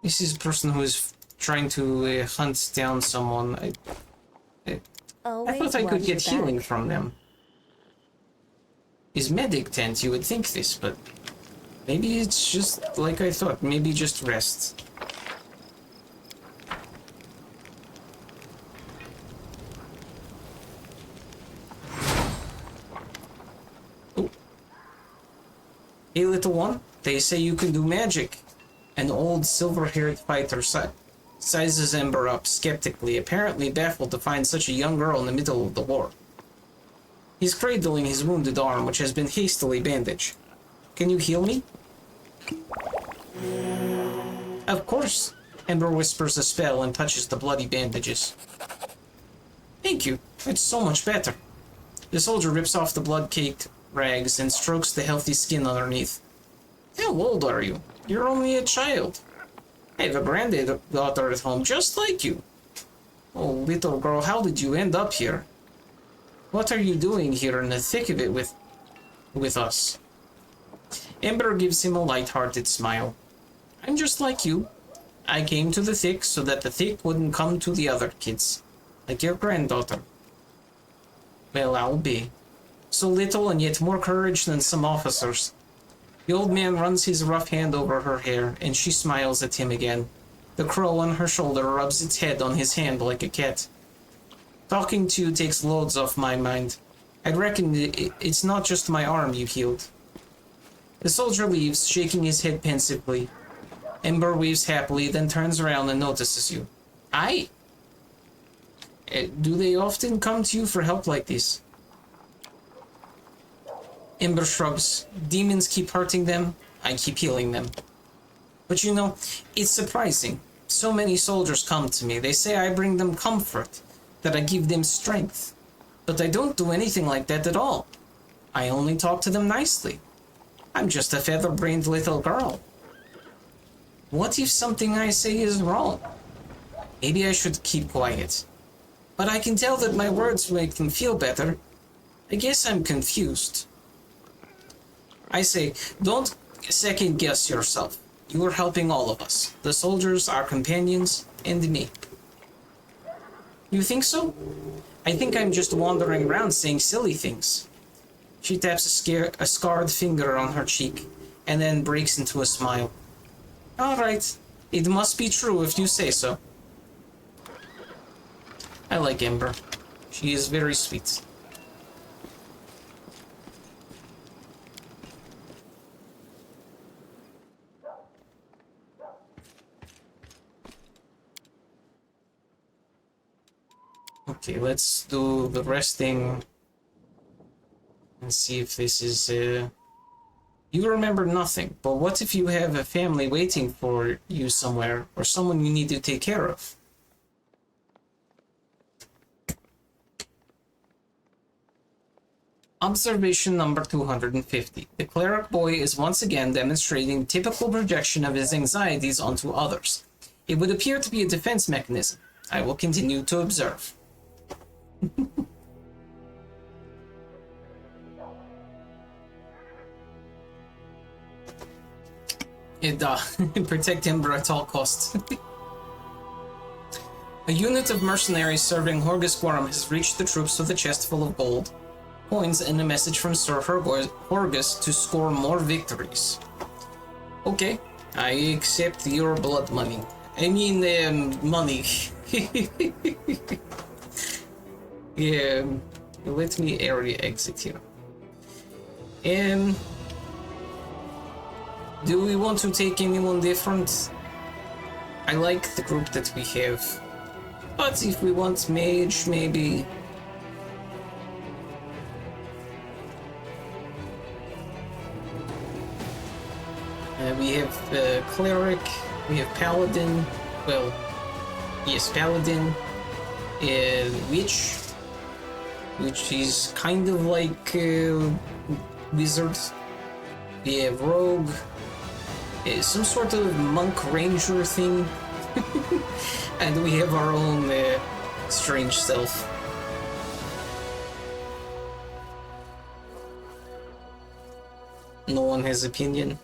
This is a person who is trying to hunt down someone. I thought I could get healing from them. His medic tent, you would think this, but maybe it's just like I thought. Maybe just rest. Oh. Hey, little one. They say you can do magic. An old silver-haired fighter sizes Ember up skeptically, apparently baffled to find such a young girl in the middle of the war. He's cradling his wounded arm, which has been hastily bandaged. Can you heal me? Of course. Ember whispers a spell and touches the bloody bandages. Thank you. It's so much better. The soldier rips off the blood-caked rags and strokes the healthy skin underneath. How old are you? You're only a child. I have a granddaughter at home just like you. Oh, little girl, how did you end up here? What are you doing here in the thick of it with us? Ember gives him a light-hearted smile. I'm just like you. I came to the thick so that the thick wouldn't come to the other kids. Like your granddaughter. Well, I'll be. So little and yet more courage than some officers. The old man runs his rough hand over her hair, and she smiles at him again. The crow on her shoulder rubs its head on his hand like a cat. Talking to you takes loads off my mind. I reckon it's not just my arm you healed. The soldier leaves, shaking his head pensively. Ember weaves happily, then turns around and notices you. Aye. Do they often come to you for help like this? Ember shrugs. Demons keep hurting them, I keep healing them. But you know, it's surprising. So many soldiers come to me. They say I bring them comfort, that I give them strength. But I don't do anything like that at all. I only talk to them nicely. I'm just a feather-brained little girl. What if something I say is wrong? Maybe I should keep quiet. But I can tell that my words make them feel better. I guess I'm confused. I say, don't second-guess yourself. You are helping all of us. The soldiers, our companions, and me. You think so? I think I'm just wandering around saying silly things. She taps a scarred finger on her cheek, and then breaks into a smile. All right. It must be true if you say so. I like Ember. She is very sweet. Okay, let's do the resting and see if this is... You remember nothing, but what if you have a family waiting for you somewhere, or someone you need to take care of? Observation number 250. The cleric boy is once again demonstrating typical projection of his anxieties onto others. It would appear to be a defense mechanism. I will continue to observe. Protect Ember at all costs. A unit of mercenaries serving Horgus Quorum has reached the troops with a chest full of gold, coins, and a message from Sir Horgus to score more victories. Okay, I accept your blood money. I mean, money. Yeah, let me area exit here. Do we want to take anyone different? I like the group that we have. But if we want mage, maybe... we have cleric, we have paladin, well, yes, paladin, witch, which is kind of like wizard. We have rogue, some sort of monk ranger thing. And we have our own strange self. No one has opinion.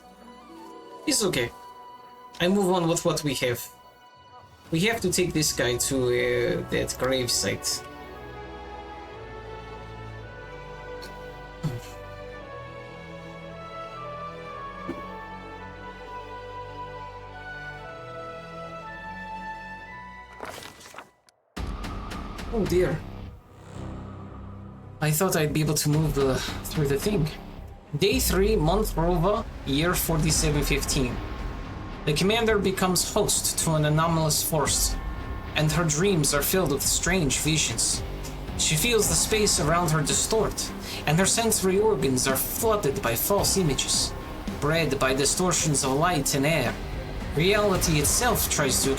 It's okay. I move on with what we have. We have to take this guy to that grave site. Oh dear. I thought I'd be able to move through the thing. Day 3, month Rova, year 4715. The commander becomes host to an anomalous force, and her dreams are filled with strange visions. She feels the space around her distort, and her sensory organs are flooded by false images, bred by distortions of light and air. Reality itself tries to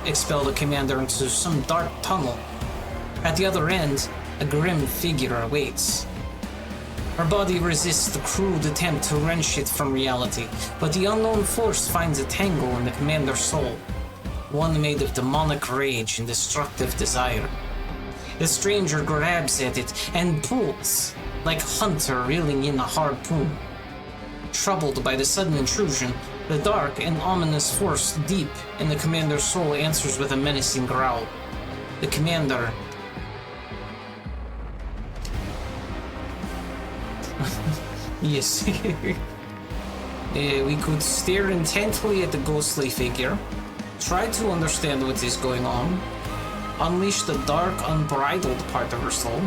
expel the commander into some dark tunnel. At the other end, a grim figure awaits. Her body resists the crude attempt to wrench it from reality, but the unknown force finds a tangle in the commander's soul, one made of demonic rage and destructive desire. The stranger grabs at it and pulls, like a hunter reeling in a harpoon. Troubled by the sudden intrusion, the dark and ominous force deep in the commander's soul answers with a menacing growl. The commander... Yes. We could stare intently at the ghostly figure, try to understand what is going on, unleash the dark, unbridled part of her soul,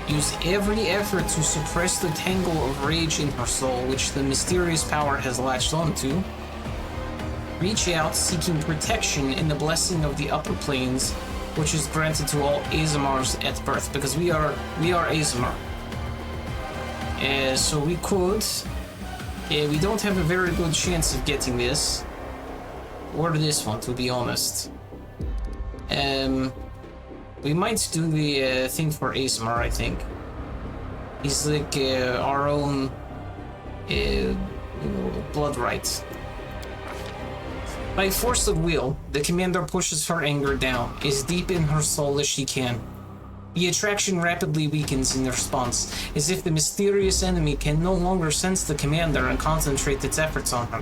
use every effort to suppress the tangle of rage in her soul which the mysterious power has latched onto, reach out seeking protection in the blessing of the upper planes, which is granted to all Azamars at birth, because we are Azamar. So we could... we don't have a very good chance of getting this. Or this one, to be honest. We might do the thing for Azamar, I think. He's like our own blood right. By force of will, the commander pushes her anger down, as deep in her soul as she can. The attraction rapidly weakens in response, as if the mysterious enemy can no longer sense the commander and concentrate its efforts on her.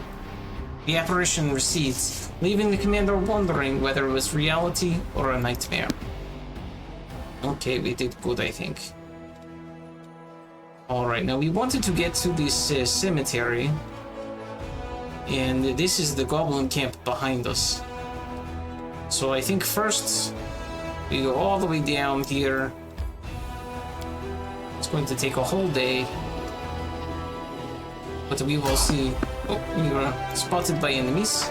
The apparition recedes, leaving the commander wondering whether it was reality or a nightmare. Okay, we did good, I think. Alright, now we wanted to get to this cemetery, and this is the goblin camp behind us. So I think first we go all the way down here. It's going to take a whole day, but we will see. Oh, we were spotted by enemies.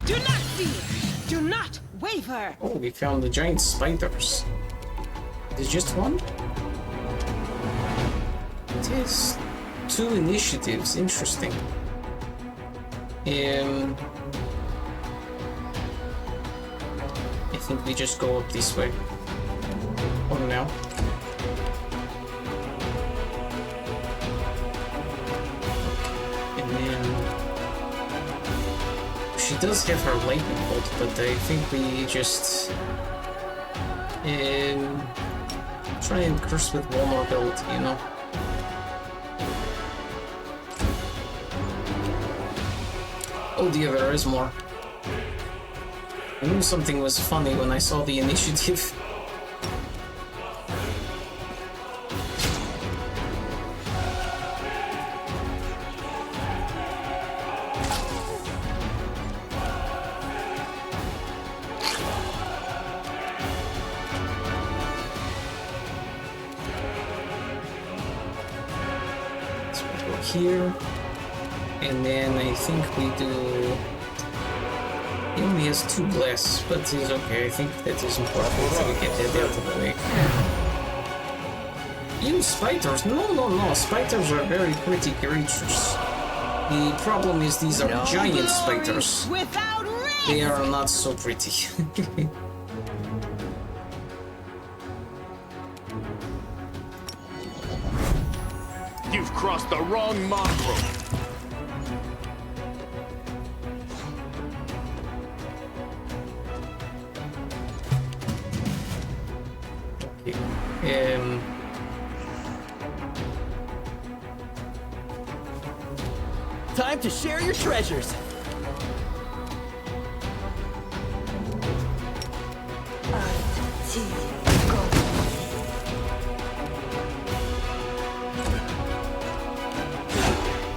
Do not fear! Do not waver! Oh, we found the giant spiders. There's just one? It is 2 initiatives, interesting. I think we just go up this way. Or now. And then she does have her lightning bolt, but I think we just try and curse with vulnerability, you know. Oh dear, there is more. I knew something was funny when I saw the initiative. So we go here. And then I think we do... He only has 2 blasts, but it's okay. I think that is important to get that out of the way. You spiders! No. Spiders are very pretty creatures. The problem is these are giant spiders. They are not so pretty. You've crossed the wrong mongrel. Time to share your treasures.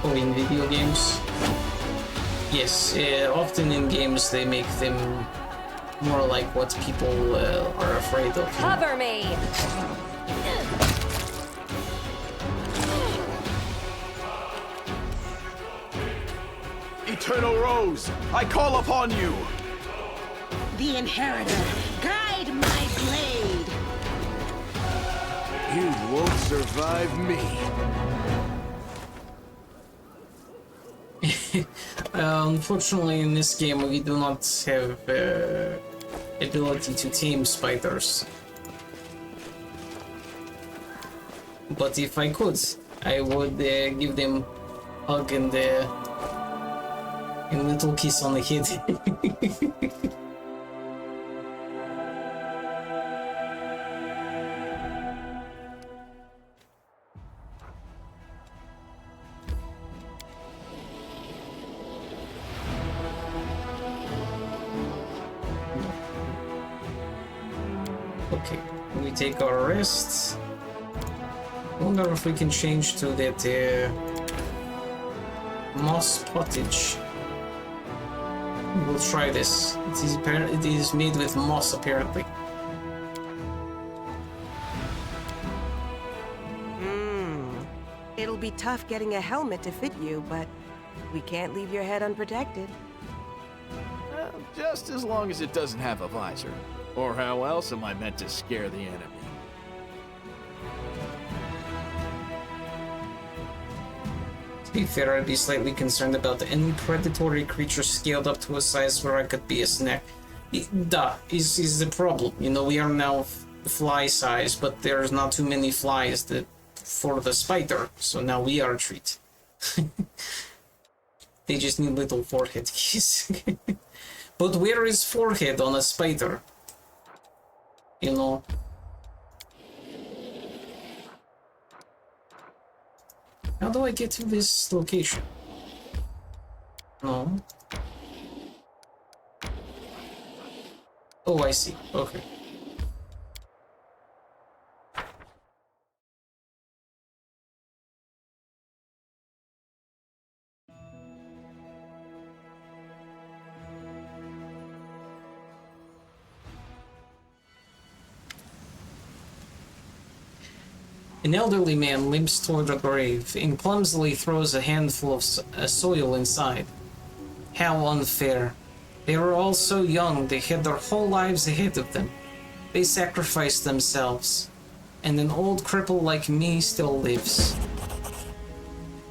Oh, in video games? Yes, often in games they make them more like what people are afraid of. Cover me! Eternal Rose, I call upon you! The Inheritor, guide my blade! You won't survive me. Unfortunately, in this game, we do not have ability to tame spiders. But if I could, I would give them a hug and a little kiss on the head. Okay, we take our rest. I wonder if we can change to that moss pottage. We'll try this. It is made with moss, apparently. It'll be tough getting a helmet to fit you, but we can't leave your head unprotected. Just as long as it doesn't have a visor. Or how else am I meant to scare the enemy? To be fair, I'd be slightly concerned about any predatory creature scaled up to a size where I could be a snack. That is the problem. You know, we are now fly size, but there's not too many flies for the spider, so now we are a treat. They just need little forehead keys. But where is forehead on a spider? You know? How do I get to this location? No. Oh, I see. Okay. An elderly man limps toward the grave and clumsily throws a handful of soil inside. How unfair. They were all so young, they had their whole lives ahead of them. They sacrificed themselves. And an old cripple like me still lives.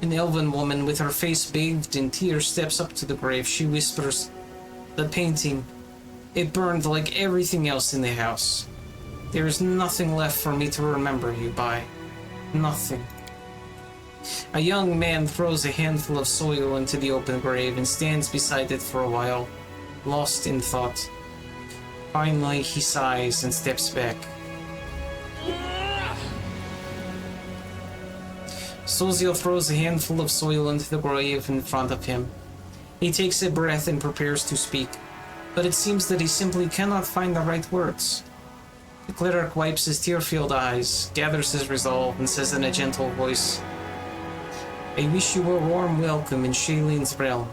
An elven woman with her face bathed in tears steps up to the grave. She whispers, "The painting, it burned like everything else in the house. There is nothing left for me to remember you by. Nothing." A young man throws a handful of soil into the open grave and stands beside it for a while, lost in thought. Finally, he sighs and steps back. Sozio throws a handful of soil into the grave in front of him. He takes a breath and prepares to speak, but it seems that he simply cannot find the right words. The cleric wipes his tear-filled eyes, gathers his resolve, and says in a gentle voice, "I wish you a warm welcome in Shaylin's realm.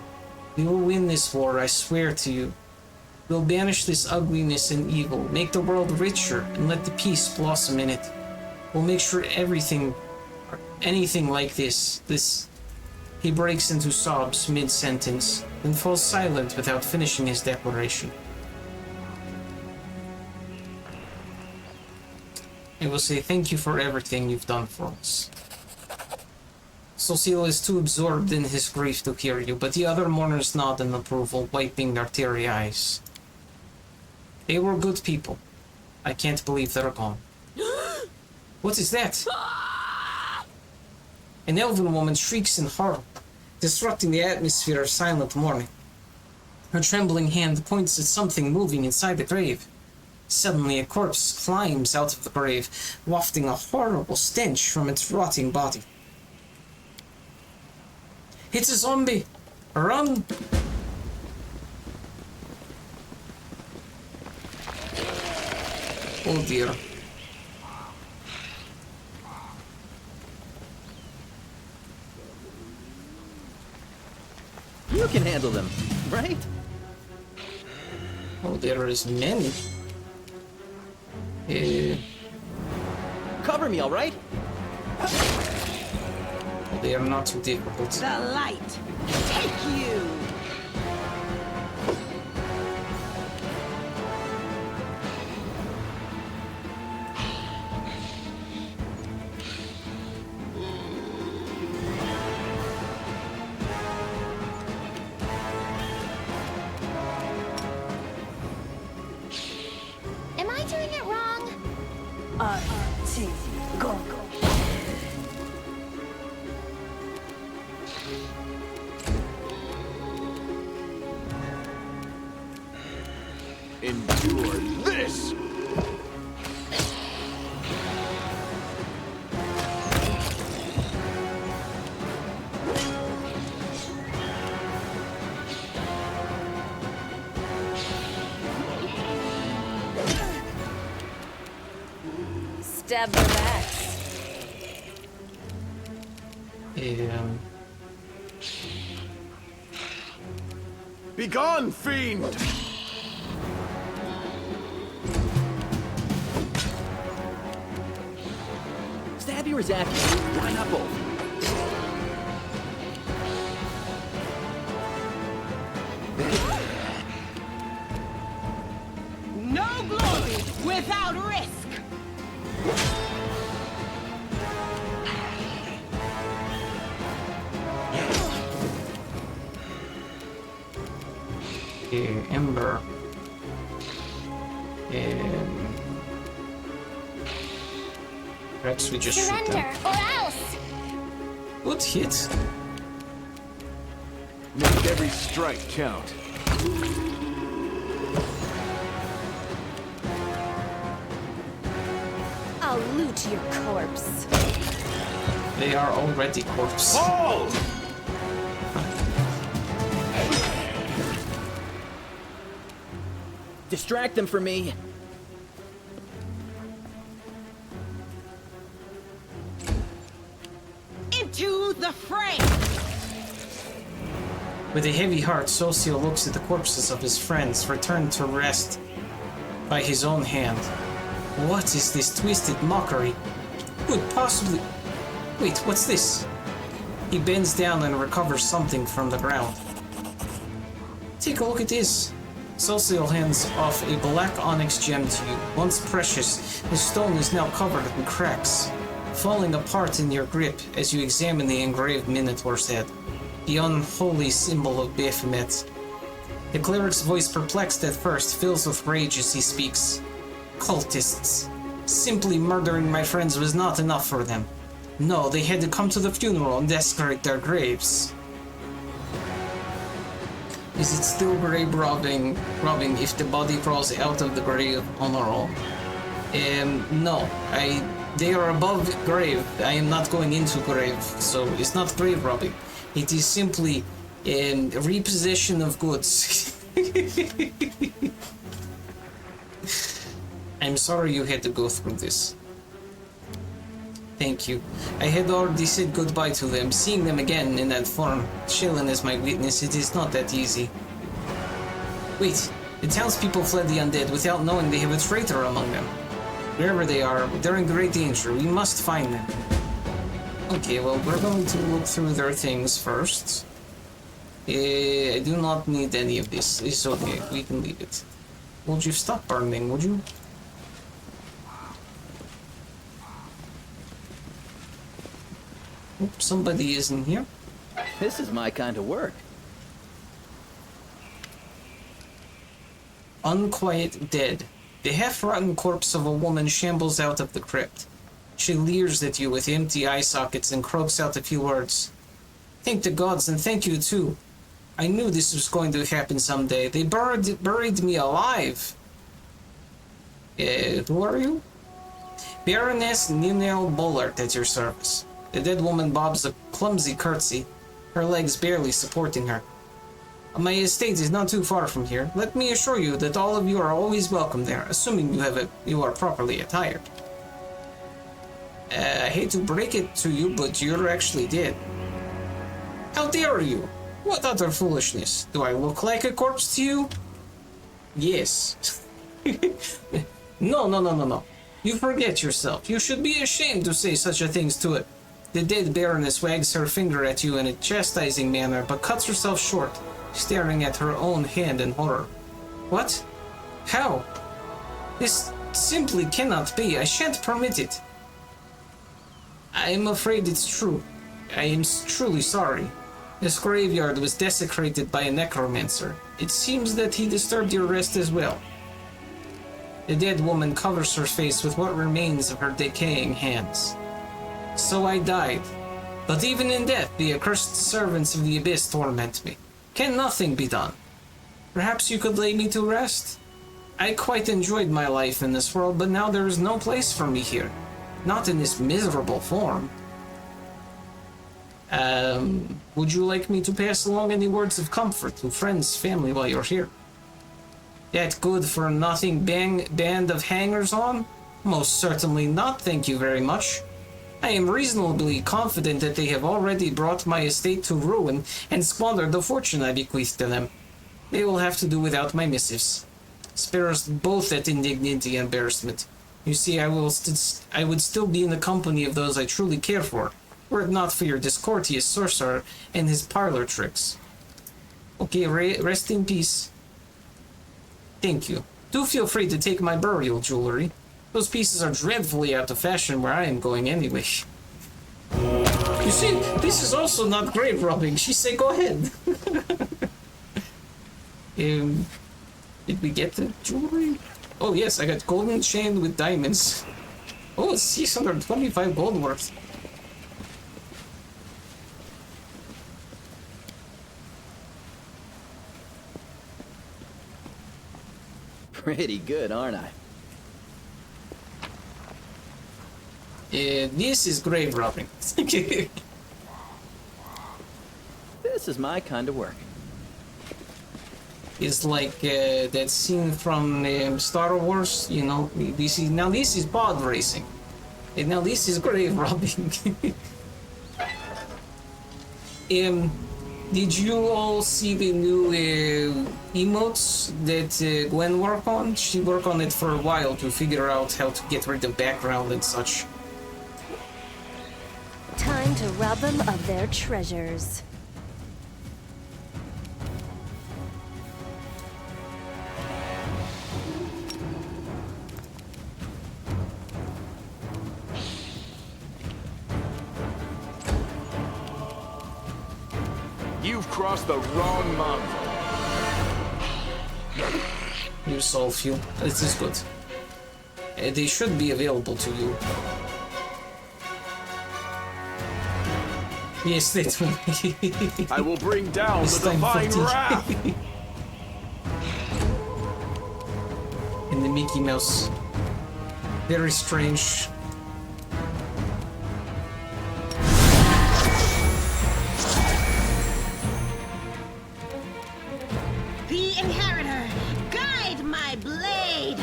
We will win this war, I swear to you. We'll banish this ugliness and evil, make the world richer, and let the peace blossom in it. We'll make sure anything like this. He breaks into sobs mid-sentence, then falls silent without finishing his declaration. I will say thank you for everything you've done for us. Sozio is too absorbed in his grief to hear you, but the other mourners nod in approval, wiping their teary eyes. They were good people. I can't believe they're gone. What is that? An elven woman shrieks in horror, disrupting the atmosphere of silent mourning. Her trembling hand points at something moving inside the grave. Suddenly, a corpse climbs out of the grave, wafting a horrible stench from its rotting body. It's a zombie! Run! Oh dear. You can handle them, right? Oh, there is many. Cover me, all right? They are not too difficult. The light. Take you. Am I doing it wrong? Go. Endure this! Stab their backs. Begone, fiend! Stab you or zap you? Why not both? No glory without risk. Ember. Perhaps we just shoot Surrender, them. or else! Good hit. Make every strike count. I'll loot your corpse. They are already corpse. Hold! Distract them for me. Into the fray. With a heavy heart, Sozio looks at the corpses of his friends, returned to rest by his own hand. What is this twisted mockery? Who could possibly... Wait, what's this? He bends down and recovers something from the ground. Take a look at this. Sozio hands off a black onyx gem to you. Once precious, the stone is now covered in cracks. falling apart in your grip as you examine the engraved Minotaur's head, the unholy symbol of Baphomet. The cleric's voice, perplexed at first, fills with rage as he speaks. Cultists. Simply murdering my friends was not enough for them. No, they had to come to the funeral and desecrate their graves. Is it still grave robbing if the body crawls out of the grave on our own? No. They are above grave. I am not going into grave, so it's not grave robbing. It is simply repossession of goods. I'm sorry you had to go through this. Thank you. I had already said goodbye to them. Seeing them again in that form, Shillen as my witness, it is not that easy. Wait, the townspeople fled the undead without knowing they have a traitor among them. Wherever they are, they're in great danger. We must find them. Okay, well, we're going to look through their things first. I do not need any of this. It's okay, we can leave it. Would you stop burning, would you? Oop, somebody is in here. This is my kind of work. Unquiet dead. The half-rotten corpse of a woman shambles out of the crypt. She leers at you with empty eye sockets and croaks out a few words. Thank the gods and thank you too. I knew this was going to happen someday. They buried me alive. Who are you? Baroness Ninel Bullard at your service. The dead woman bobs a clumsy curtsy, her legs barely supporting her. My estate is not too far from here. Let me assure you that all of you are always welcome there, assuming you are properly attired. I hate to break it to you, but you're actually dead. How dare you? What utter foolishness. Do I look like a corpse to you? Yes. No. You forget yourself. You should be ashamed to say such a thing to it. The dead Baroness wags her finger at you in a chastising manner, but cuts herself short, staring at her own hand in horror. What? How? This simply cannot be. I shan't permit it. I am afraid it's true. I am truly sorry. This graveyard was desecrated by a necromancer. It seems that he disturbed your rest as well. The dead woman covers her face with what remains of her decaying hands. So I died. But even in death, the accursed servants of the abyss torment me. Can nothing be done? Perhaps you could lay me to rest? I quite enjoyed my life in this world, but now there is no place for me here. Not in this miserable form. Would you like me to pass along any words of comfort to friends, family while you're here? That good-for-nothing band of hangers-on? Most certainly not, thank you very much. I am reasonably confident that they have already brought my estate to ruin and squandered the fortune I bequeathed to them. They will have to do without my missives. Spare us both that indignity and embarrassment. You see, I would still be in the company of those I truly care for, were it not for your discourteous sorcerer and his parlor tricks. Okay, rest in peace. Thank you. Do feel free to take my burial jewelry. Those pieces are dreadfully out of fashion where I am going anyway. You see, this is also not grave robbing. She said, go ahead. Did we get the jewelry? Oh yes, I got golden chain with diamonds. Oh, it's 625 gold worth. Pretty good, aren't I? This is grave robbing. This is my kind of work. It's like that scene from Star Wars, you know. This is pod racing, and now this is grave robbing. Did you all see the new emotes that Gwen worked on? She worked on it for a while to figure out how to get rid of background and such. Time to rob them of their treasures. You've crossed the wrong mongrel. You soul fuel. This is good. They should be available to you. Yes, that's one. I will bring down This the time divine 40. wrath. And the Mickey Mouse. Very strange. The Inheritor, guide my blade!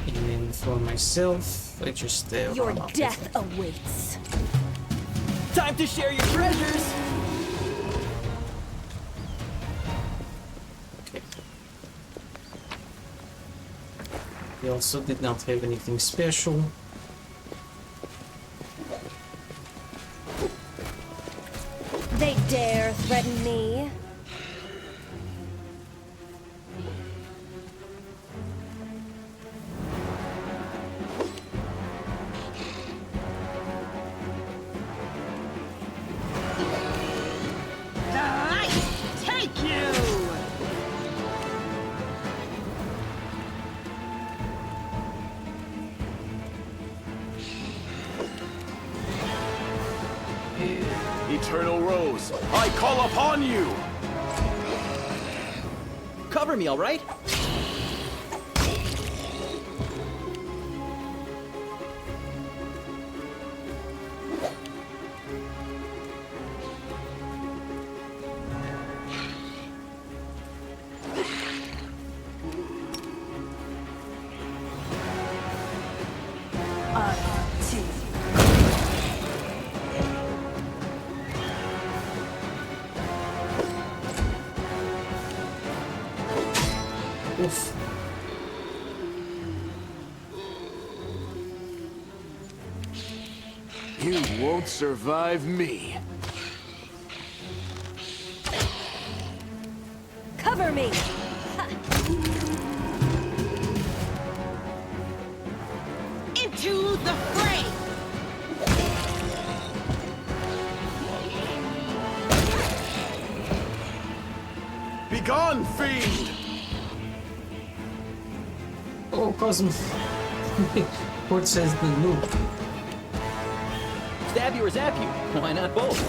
And then for myself, I just Your run out of death it. awaits. Time to share your treasures! Okay. We also did not have anything special. They dare threaten me? The light take you! Eternal Rose, I call upon you! Cover me, all right? Oof. You won't survive me. Cover me! Into the fray! Begone, fiend! Oh, Cosmo. Port says the noob. Stab you or zap you? Why not both?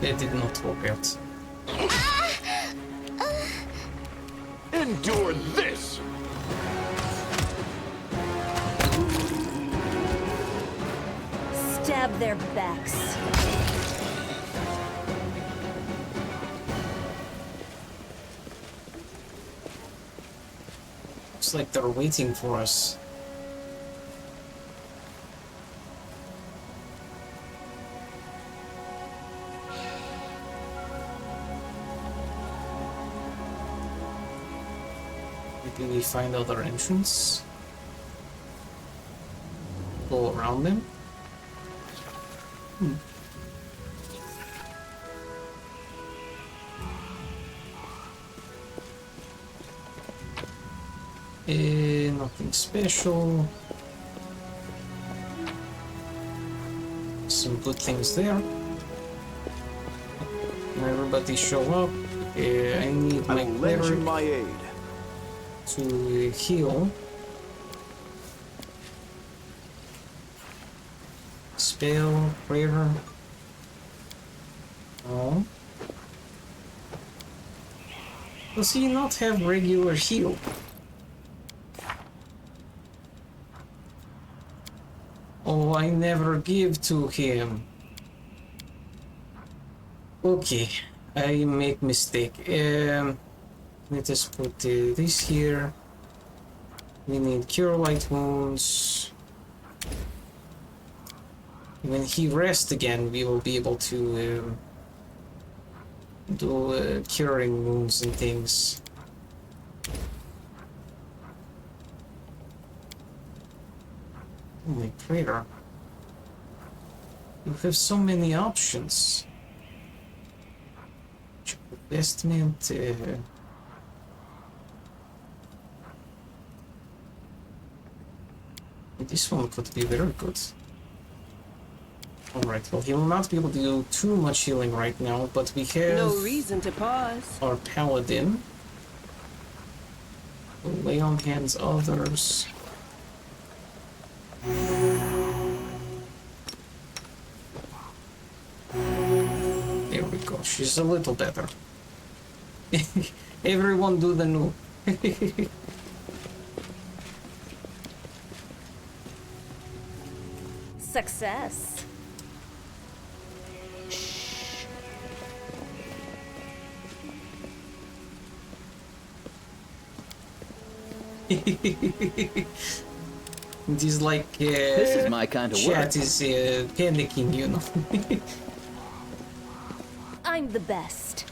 That did not work out. Endure this! Stab their backs. Looks like they're waiting for us. Maybe we find other entrance. Go around them. Nothing special. Some good things there. When everybody show up, I need I my will lend you cleric my aid. to heal. Spell, prayer. Oh. Does he not have regular heal? Oh, I never give to him. Okay, I make mistake. Let us put this here. We need cure light wounds. When he rests again, we will be able to do curing wounds and things. my prayer. You have so many options. Investment. This one could be very good. Alright, well, he will not be able to do too much healing right now, but we have No reason to pause. our paladin. We'll lay on hands others. There we go, she's a little better. Everyone do the new. Success. It is like This is my kind of work. chat is panicking, you know. I'm the best.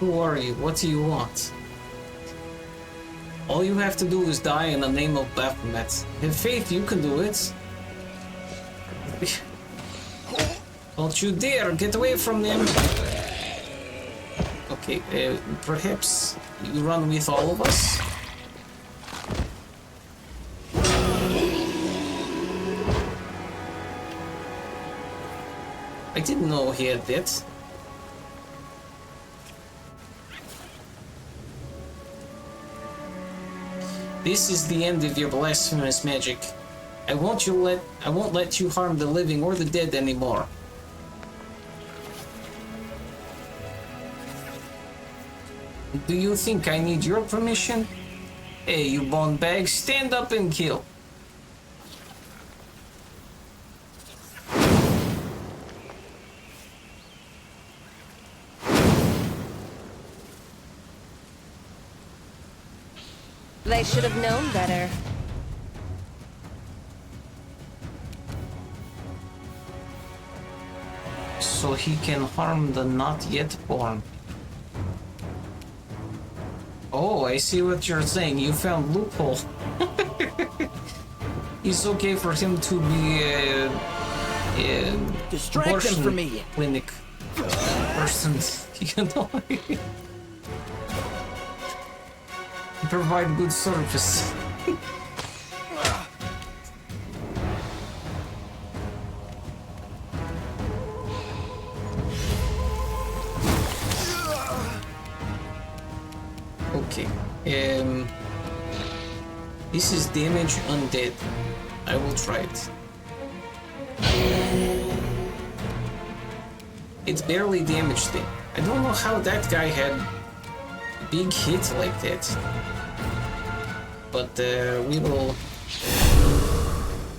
Who are you? What do you want? All you have to do is die in the name of Baphomet. Have faith, you can do it. Don't you dare get away from them. Okay, perhaps you run with all of us? I didn't know he had that. This is the end of your blasphemous magic. I won't let you harm the living or the dead anymore. Do you think I need your permission? Hey, you bone bag, stand up and kill. They should have known better. So he can harm the not yet born. Oh, I see what you're saying. You found loophole. It's okay for him to be a Distract them from me. clinic person, you know. Provide good service. Okay. This is damage undead. I will try it. It barely damaged it. I don't know how that guy had big hit like that. But we will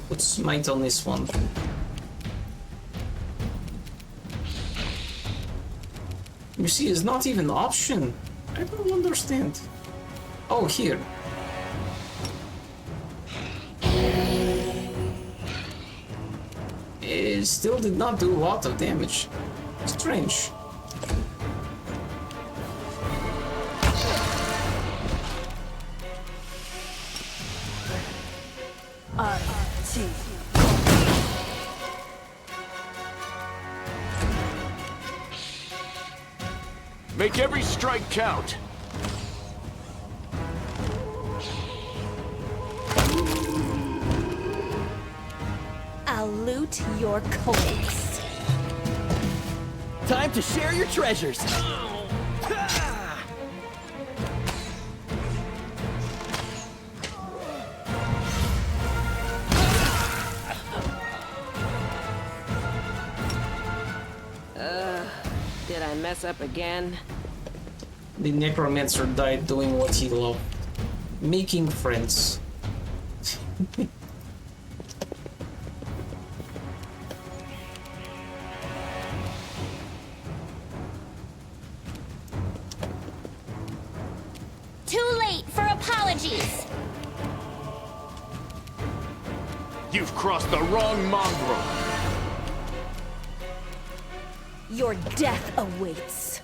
put smite on this one. You see, it's not even an option. I don't understand. Oh, here. It still did not do a lot of damage. Strange. Make every strike count. I'll loot your coins. Time to share your treasures. Did I mess up again? The necromancer died doing what he loved. Making friends. Too late for apologies. You've crossed the wrong mongrel. Your death awaits.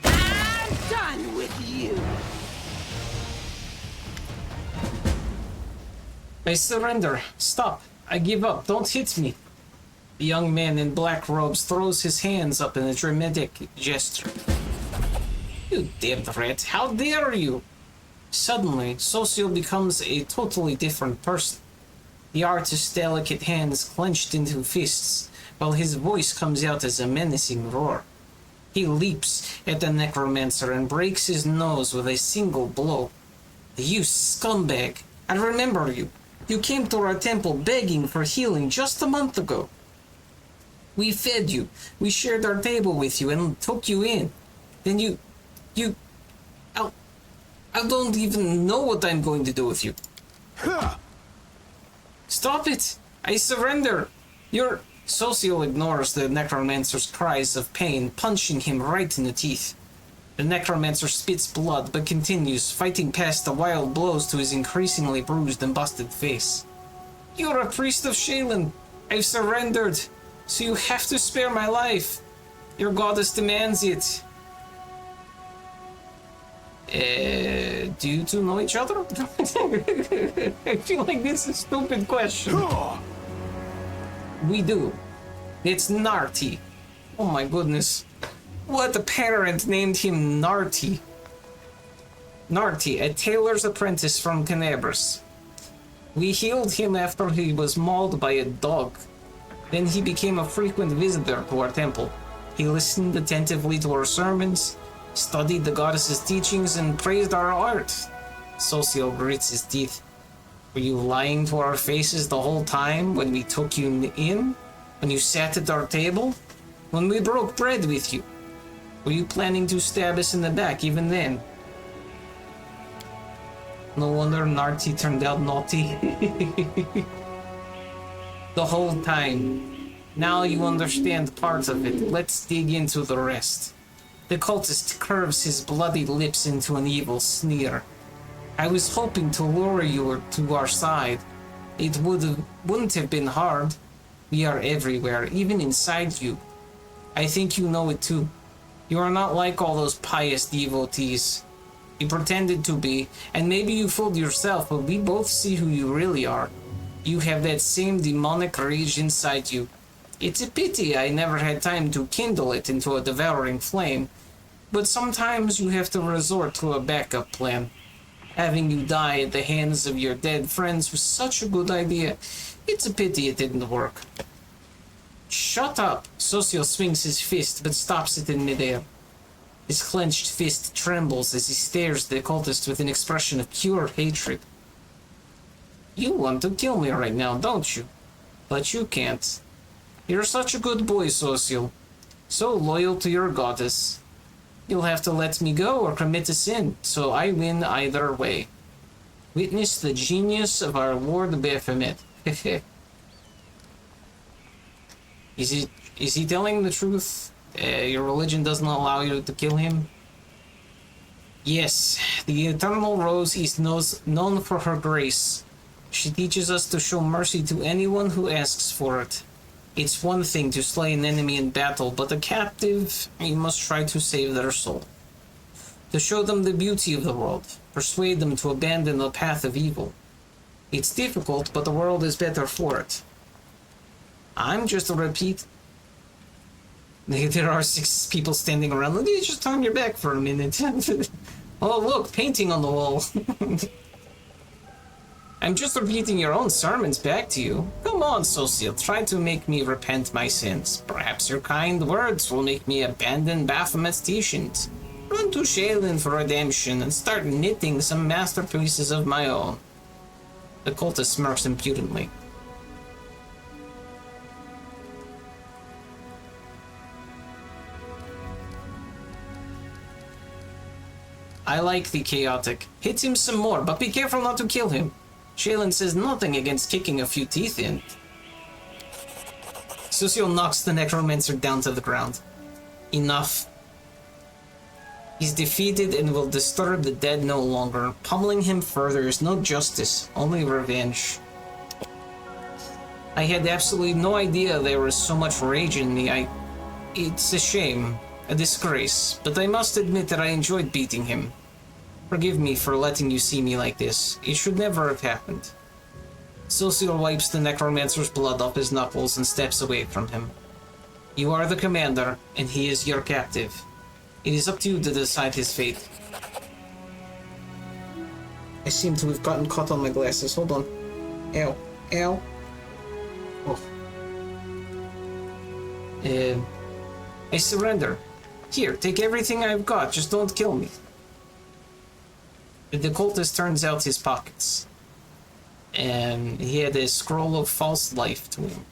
I'm done with you. I surrender. Stop. I give up. Don't hit me. The young man in black robes throws his hands up in a dramatic gesture. You damned rat. How dare you? Suddenly, Socio becomes a totally different person. The artist's delicate hands clenched into fists, while his voice comes out as a menacing roar. He leaps at the necromancer and breaks his nose with a single blow. You scumbag! I remember you. You came to our temple begging for healing just a month ago. We fed you. We shared our table with you and took you in. Then you... I don't even know what I'm going to do with you. Stop it! I surrender! Your... Socio ignores the necromancer's cries of pain, punching him right in the teeth. The necromancer spits blood, but continues, fighting past the wild blows to his increasingly bruised and busted face. You're a priest of Shaylin. I've surrendered, so you have to spare my life. Your goddess demands it. Do you two know each other? I feel like this is a stupid question. We do. It's Narty. Oh my goodness. What a parent named him Narty. Narty, a tailor's apprentice from Canabras. We healed him after he was mauled by a dog. Then he became a frequent visitor to our temple. He listened attentively to our sermons, studied the goddess's teachings, and praised our art. Socio grits his teeth. Were you lying to our faces the whole time when we took you in? When you sat at our table? When we broke bread with you? Were you planning to stab us in the back even then? No wonder Narty turned out naughty. The whole time. Now you understand part of it. Let's dig into the rest. The cultist curves his bloody lips into an evil sneer. I was hoping to lure you to our side. It wouldn't have been hard. We are everywhere, even inside you. I think you know it too. You are not like all those pious devotees. You pretended to be, and maybe you fooled yourself, but we both see who you really are. You have that same demonic rage inside you. It's a pity I never had time to kindle it into a devouring flame, but sometimes you have to resort to a backup plan. Having you die at the hands of your dead friends was such a good idea. It's a pity it didn't work. Shut up! Socio swings his fist, but stops it in midair. His clenched fist trembles as he stares at the cultist with an expression of pure hatred. You want to kill me right now, don't you? But you can't. You're such a good boy, Socio. So loyal to your goddess. You'll have to let me go or commit a sin, so I win either way. Witness the genius of our Lord Baphomet. Is he telling the truth? Your religion doesn't allow you to kill him? Yes, the Eternal Rose is known for her grace. She teaches us to show mercy to anyone who asks for it. It's one thing to slay an enemy in battle, but a captive, you must try to save their soul. To show them the beauty of the world, persuade them to abandon the path of evil. It's difficult, but the world is better for it. I'm just a repeat. There are 6 people standing around. Let me just turn your back for a minute. Oh, look, painting on the wall. I'm just repeating your own sermons back to you. Come on, Socio, try to make me repent my sins. Perhaps your kind words will make me abandon Baphomet's teachings, run to Shaylin for redemption, and start knitting some masterpieces of my own. The cultist smirks impudently. I like the chaotic. Hit him some more, but be careful not to kill him. Shaylin says nothing against kicking a few teeth in. Socio knocks the necromancer down to the ground. Enough. He's defeated and will disturb the dead no longer. Pummeling him further is no justice, only revenge. I had absolutely no idea there was so much rage in me. It's a shame, a disgrace, but I must admit that I enjoyed beating him. Forgive me for letting you see me like this. It should never have happened. Social wipes the necromancer's blood off his knuckles and steps away from him. You are the commander, and he is your captive. It is up to you to decide his fate. I seem to have gotten caught on my glasses. Hold on. Ow. Ow. Oh. I surrender. Here, take everything I've got. Just don't kill me. The cultist turns out his pockets. And he had a scroll of false life to him.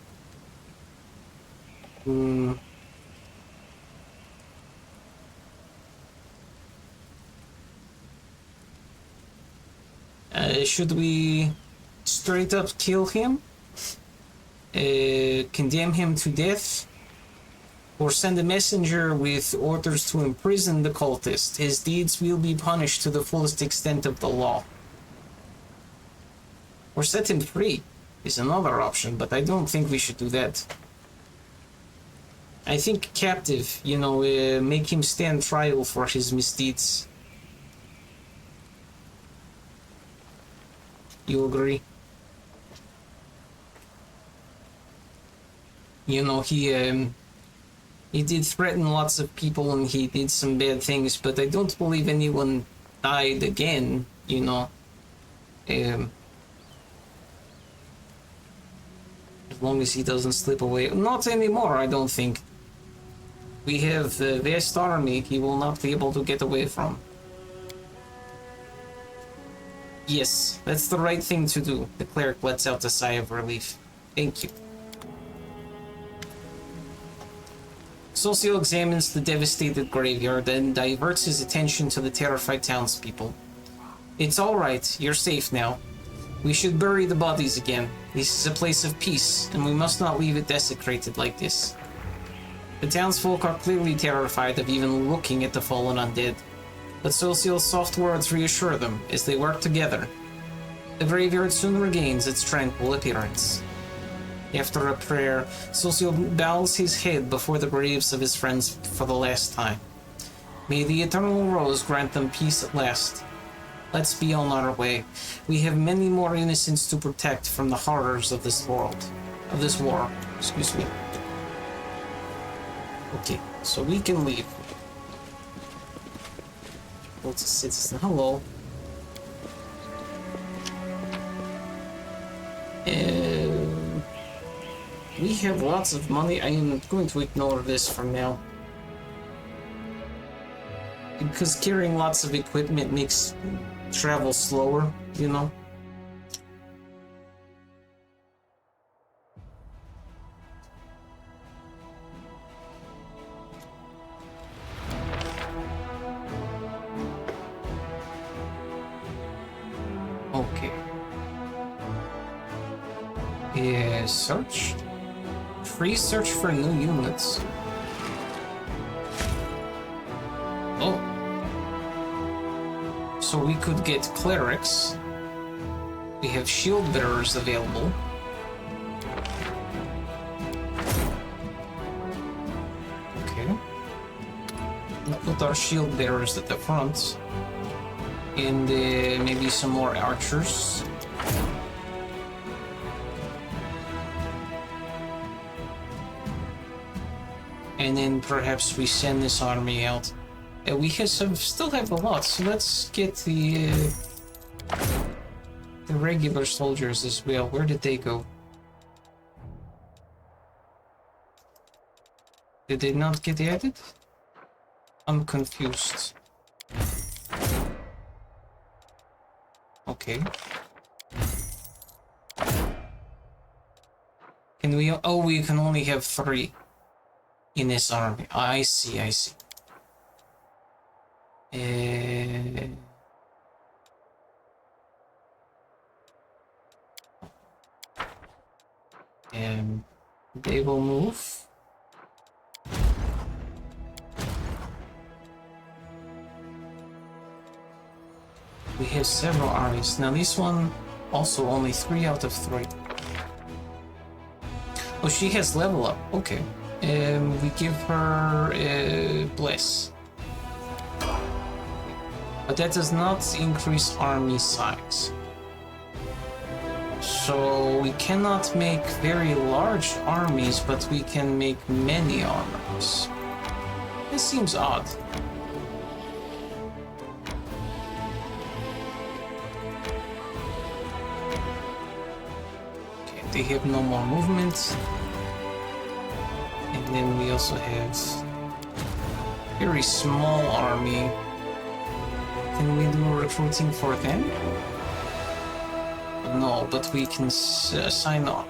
Should we straight up kill him? Condemn him to death? Or send a messenger with orders to imprison the cultist? His deeds will be punished to the fullest extent of the law. Or set him free is another option, but I don't think we should do that. I think captive, you know, make him stand trial for his misdeeds. You agree? You know, he did threaten lots of people and he did some bad things, but I don't believe anyone died again, you know. As long as he doesn't slip away. Not anymore, I don't think. We have a vast army he will not be able to get away from. Yes, that's the right thing to do. The cleric lets out a sigh of relief. Thank you. Socio examines the devastated graveyard and diverts his attention to the terrified townspeople. It's all right, you're safe now. We should bury the bodies again. This is a place of peace, and we must not leave it desecrated like this. The townsfolk are clearly terrified of even looking at the fallen undead, but Social's soft words reassure them as they work together. The graveyard soon regains its tranquil appearance. After a prayer, Socio bows his head before the graves of his friends for the last time. May the Eternal Rose grant them peace at last. Let's be on our way. We have many more innocents to protect from the horrors of this world. Of this war. Excuse me. Okay, so we can leave. What's a citizen? Hello. We have lots of money. I am going to ignore this for now. Because carrying lots of equipment makes travel slower, you know? Okay. Yeah, search. Free search for new units. Oh. So we could get clerics. We have shield bearers available. Okay. We'll put our shield bearers at the front. And maybe some more archers. And then perhaps we send this army out. We have still have a lot, so let's get the regular soldiers as well. Where did they go? Did they not get added? I'm confused. Okay. Can we? Oh, we can only have 3 in this army. I see. I see. They will move. We have several armies. Now this one also only 3 out of 3. Oh, she has level up. Okay. We give her Bless. But that does not increase army size. So we cannot make very large armies, but we can make many armies. This seems odd. Okay, they have no more movement. And then we also have very small army. Can we do recruiting for them? No, but we can sign up.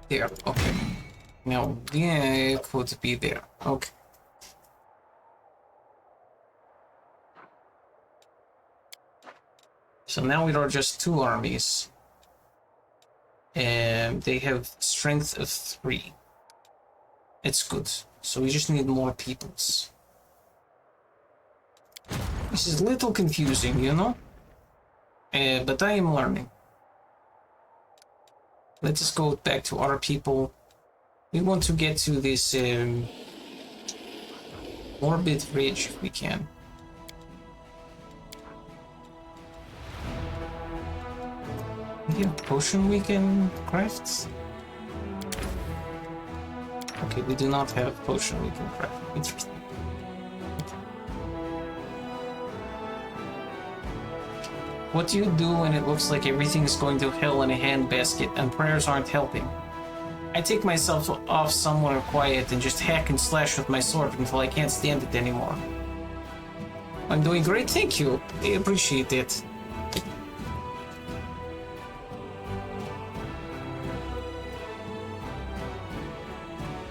There, okay. Now, yeah, it could be there. Okay. So now we are just 2 armies. And they have strength of 3. It's good. So we just need more peoples. This is a little confusing, you know? But I am learning. Let us go back to our people. We want to get to this orbit ridge if we can. We have potion we can craft? Okay, we do not have potion we can craft. Interesting. What do you do when it looks like everything is going to hell in a handbasket and prayers aren't helping? I take myself off somewhere quiet and just hack and slash with my sword until I can't stand it anymore. I'm doing great, thank you. I appreciate it.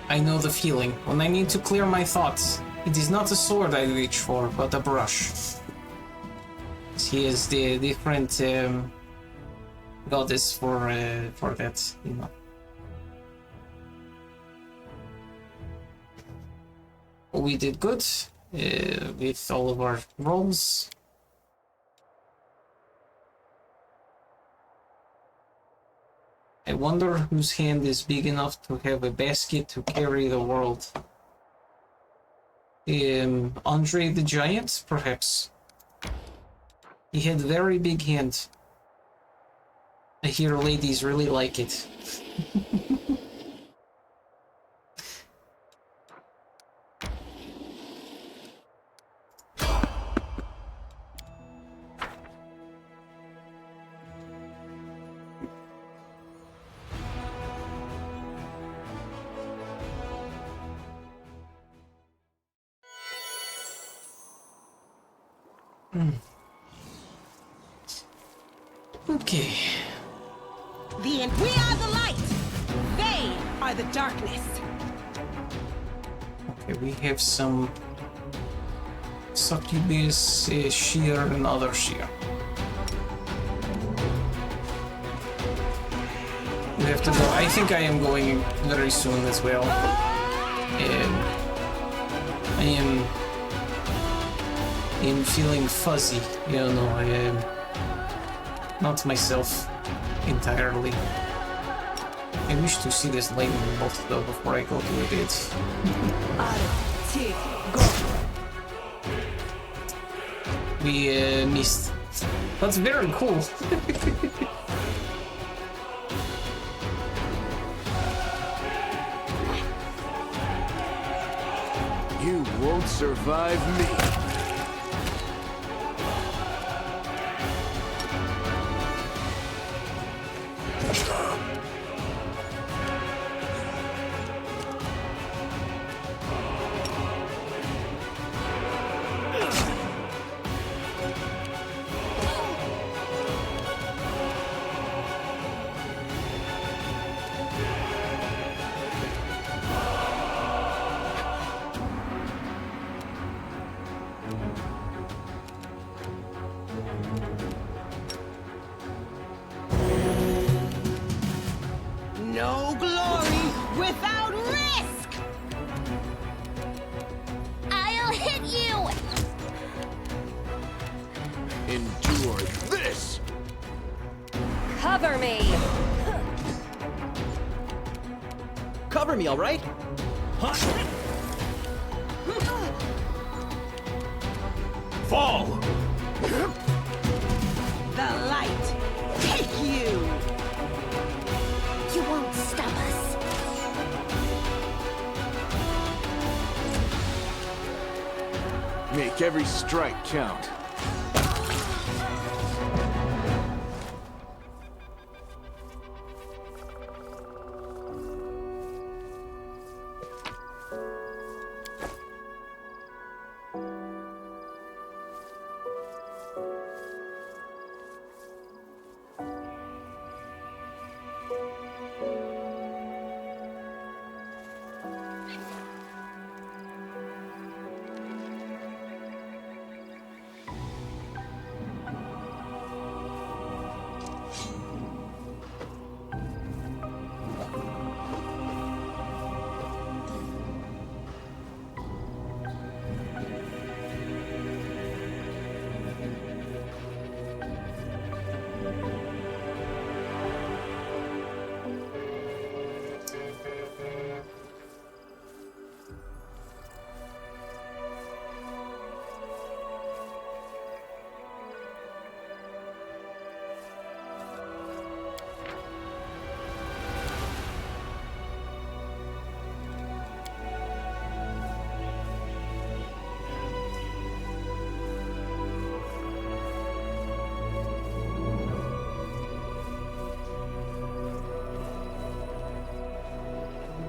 I know the feeling. When I need to clear my thoughts, it is not a sword I reach for, but a brush. He is the different goddess for that, you know. We did good with all of our rolls. I wonder whose hand is big enough to have a basket to carry the world. Andre the Giant, perhaps. He had a very big hand. I hear ladies really like it. Okay. We are the light. They are the darkness. Okay, we have some succubus, shear, and other shear. We have to go. I think I am going very soon as well. I am feeling fuzzy, you know. I am not myself entirely. I wish to see this lightning bolt though before I go to bed. We missed. That's very cool. You won't survive me. Cover me! Cover me, all right? Fall! The light, take you! You won't stop us. Make every strike count.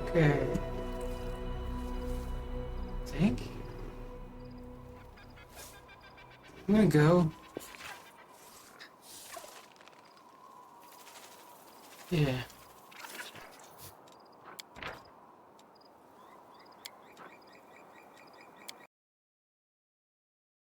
Okay. Think. I'm gonna go. Yeah.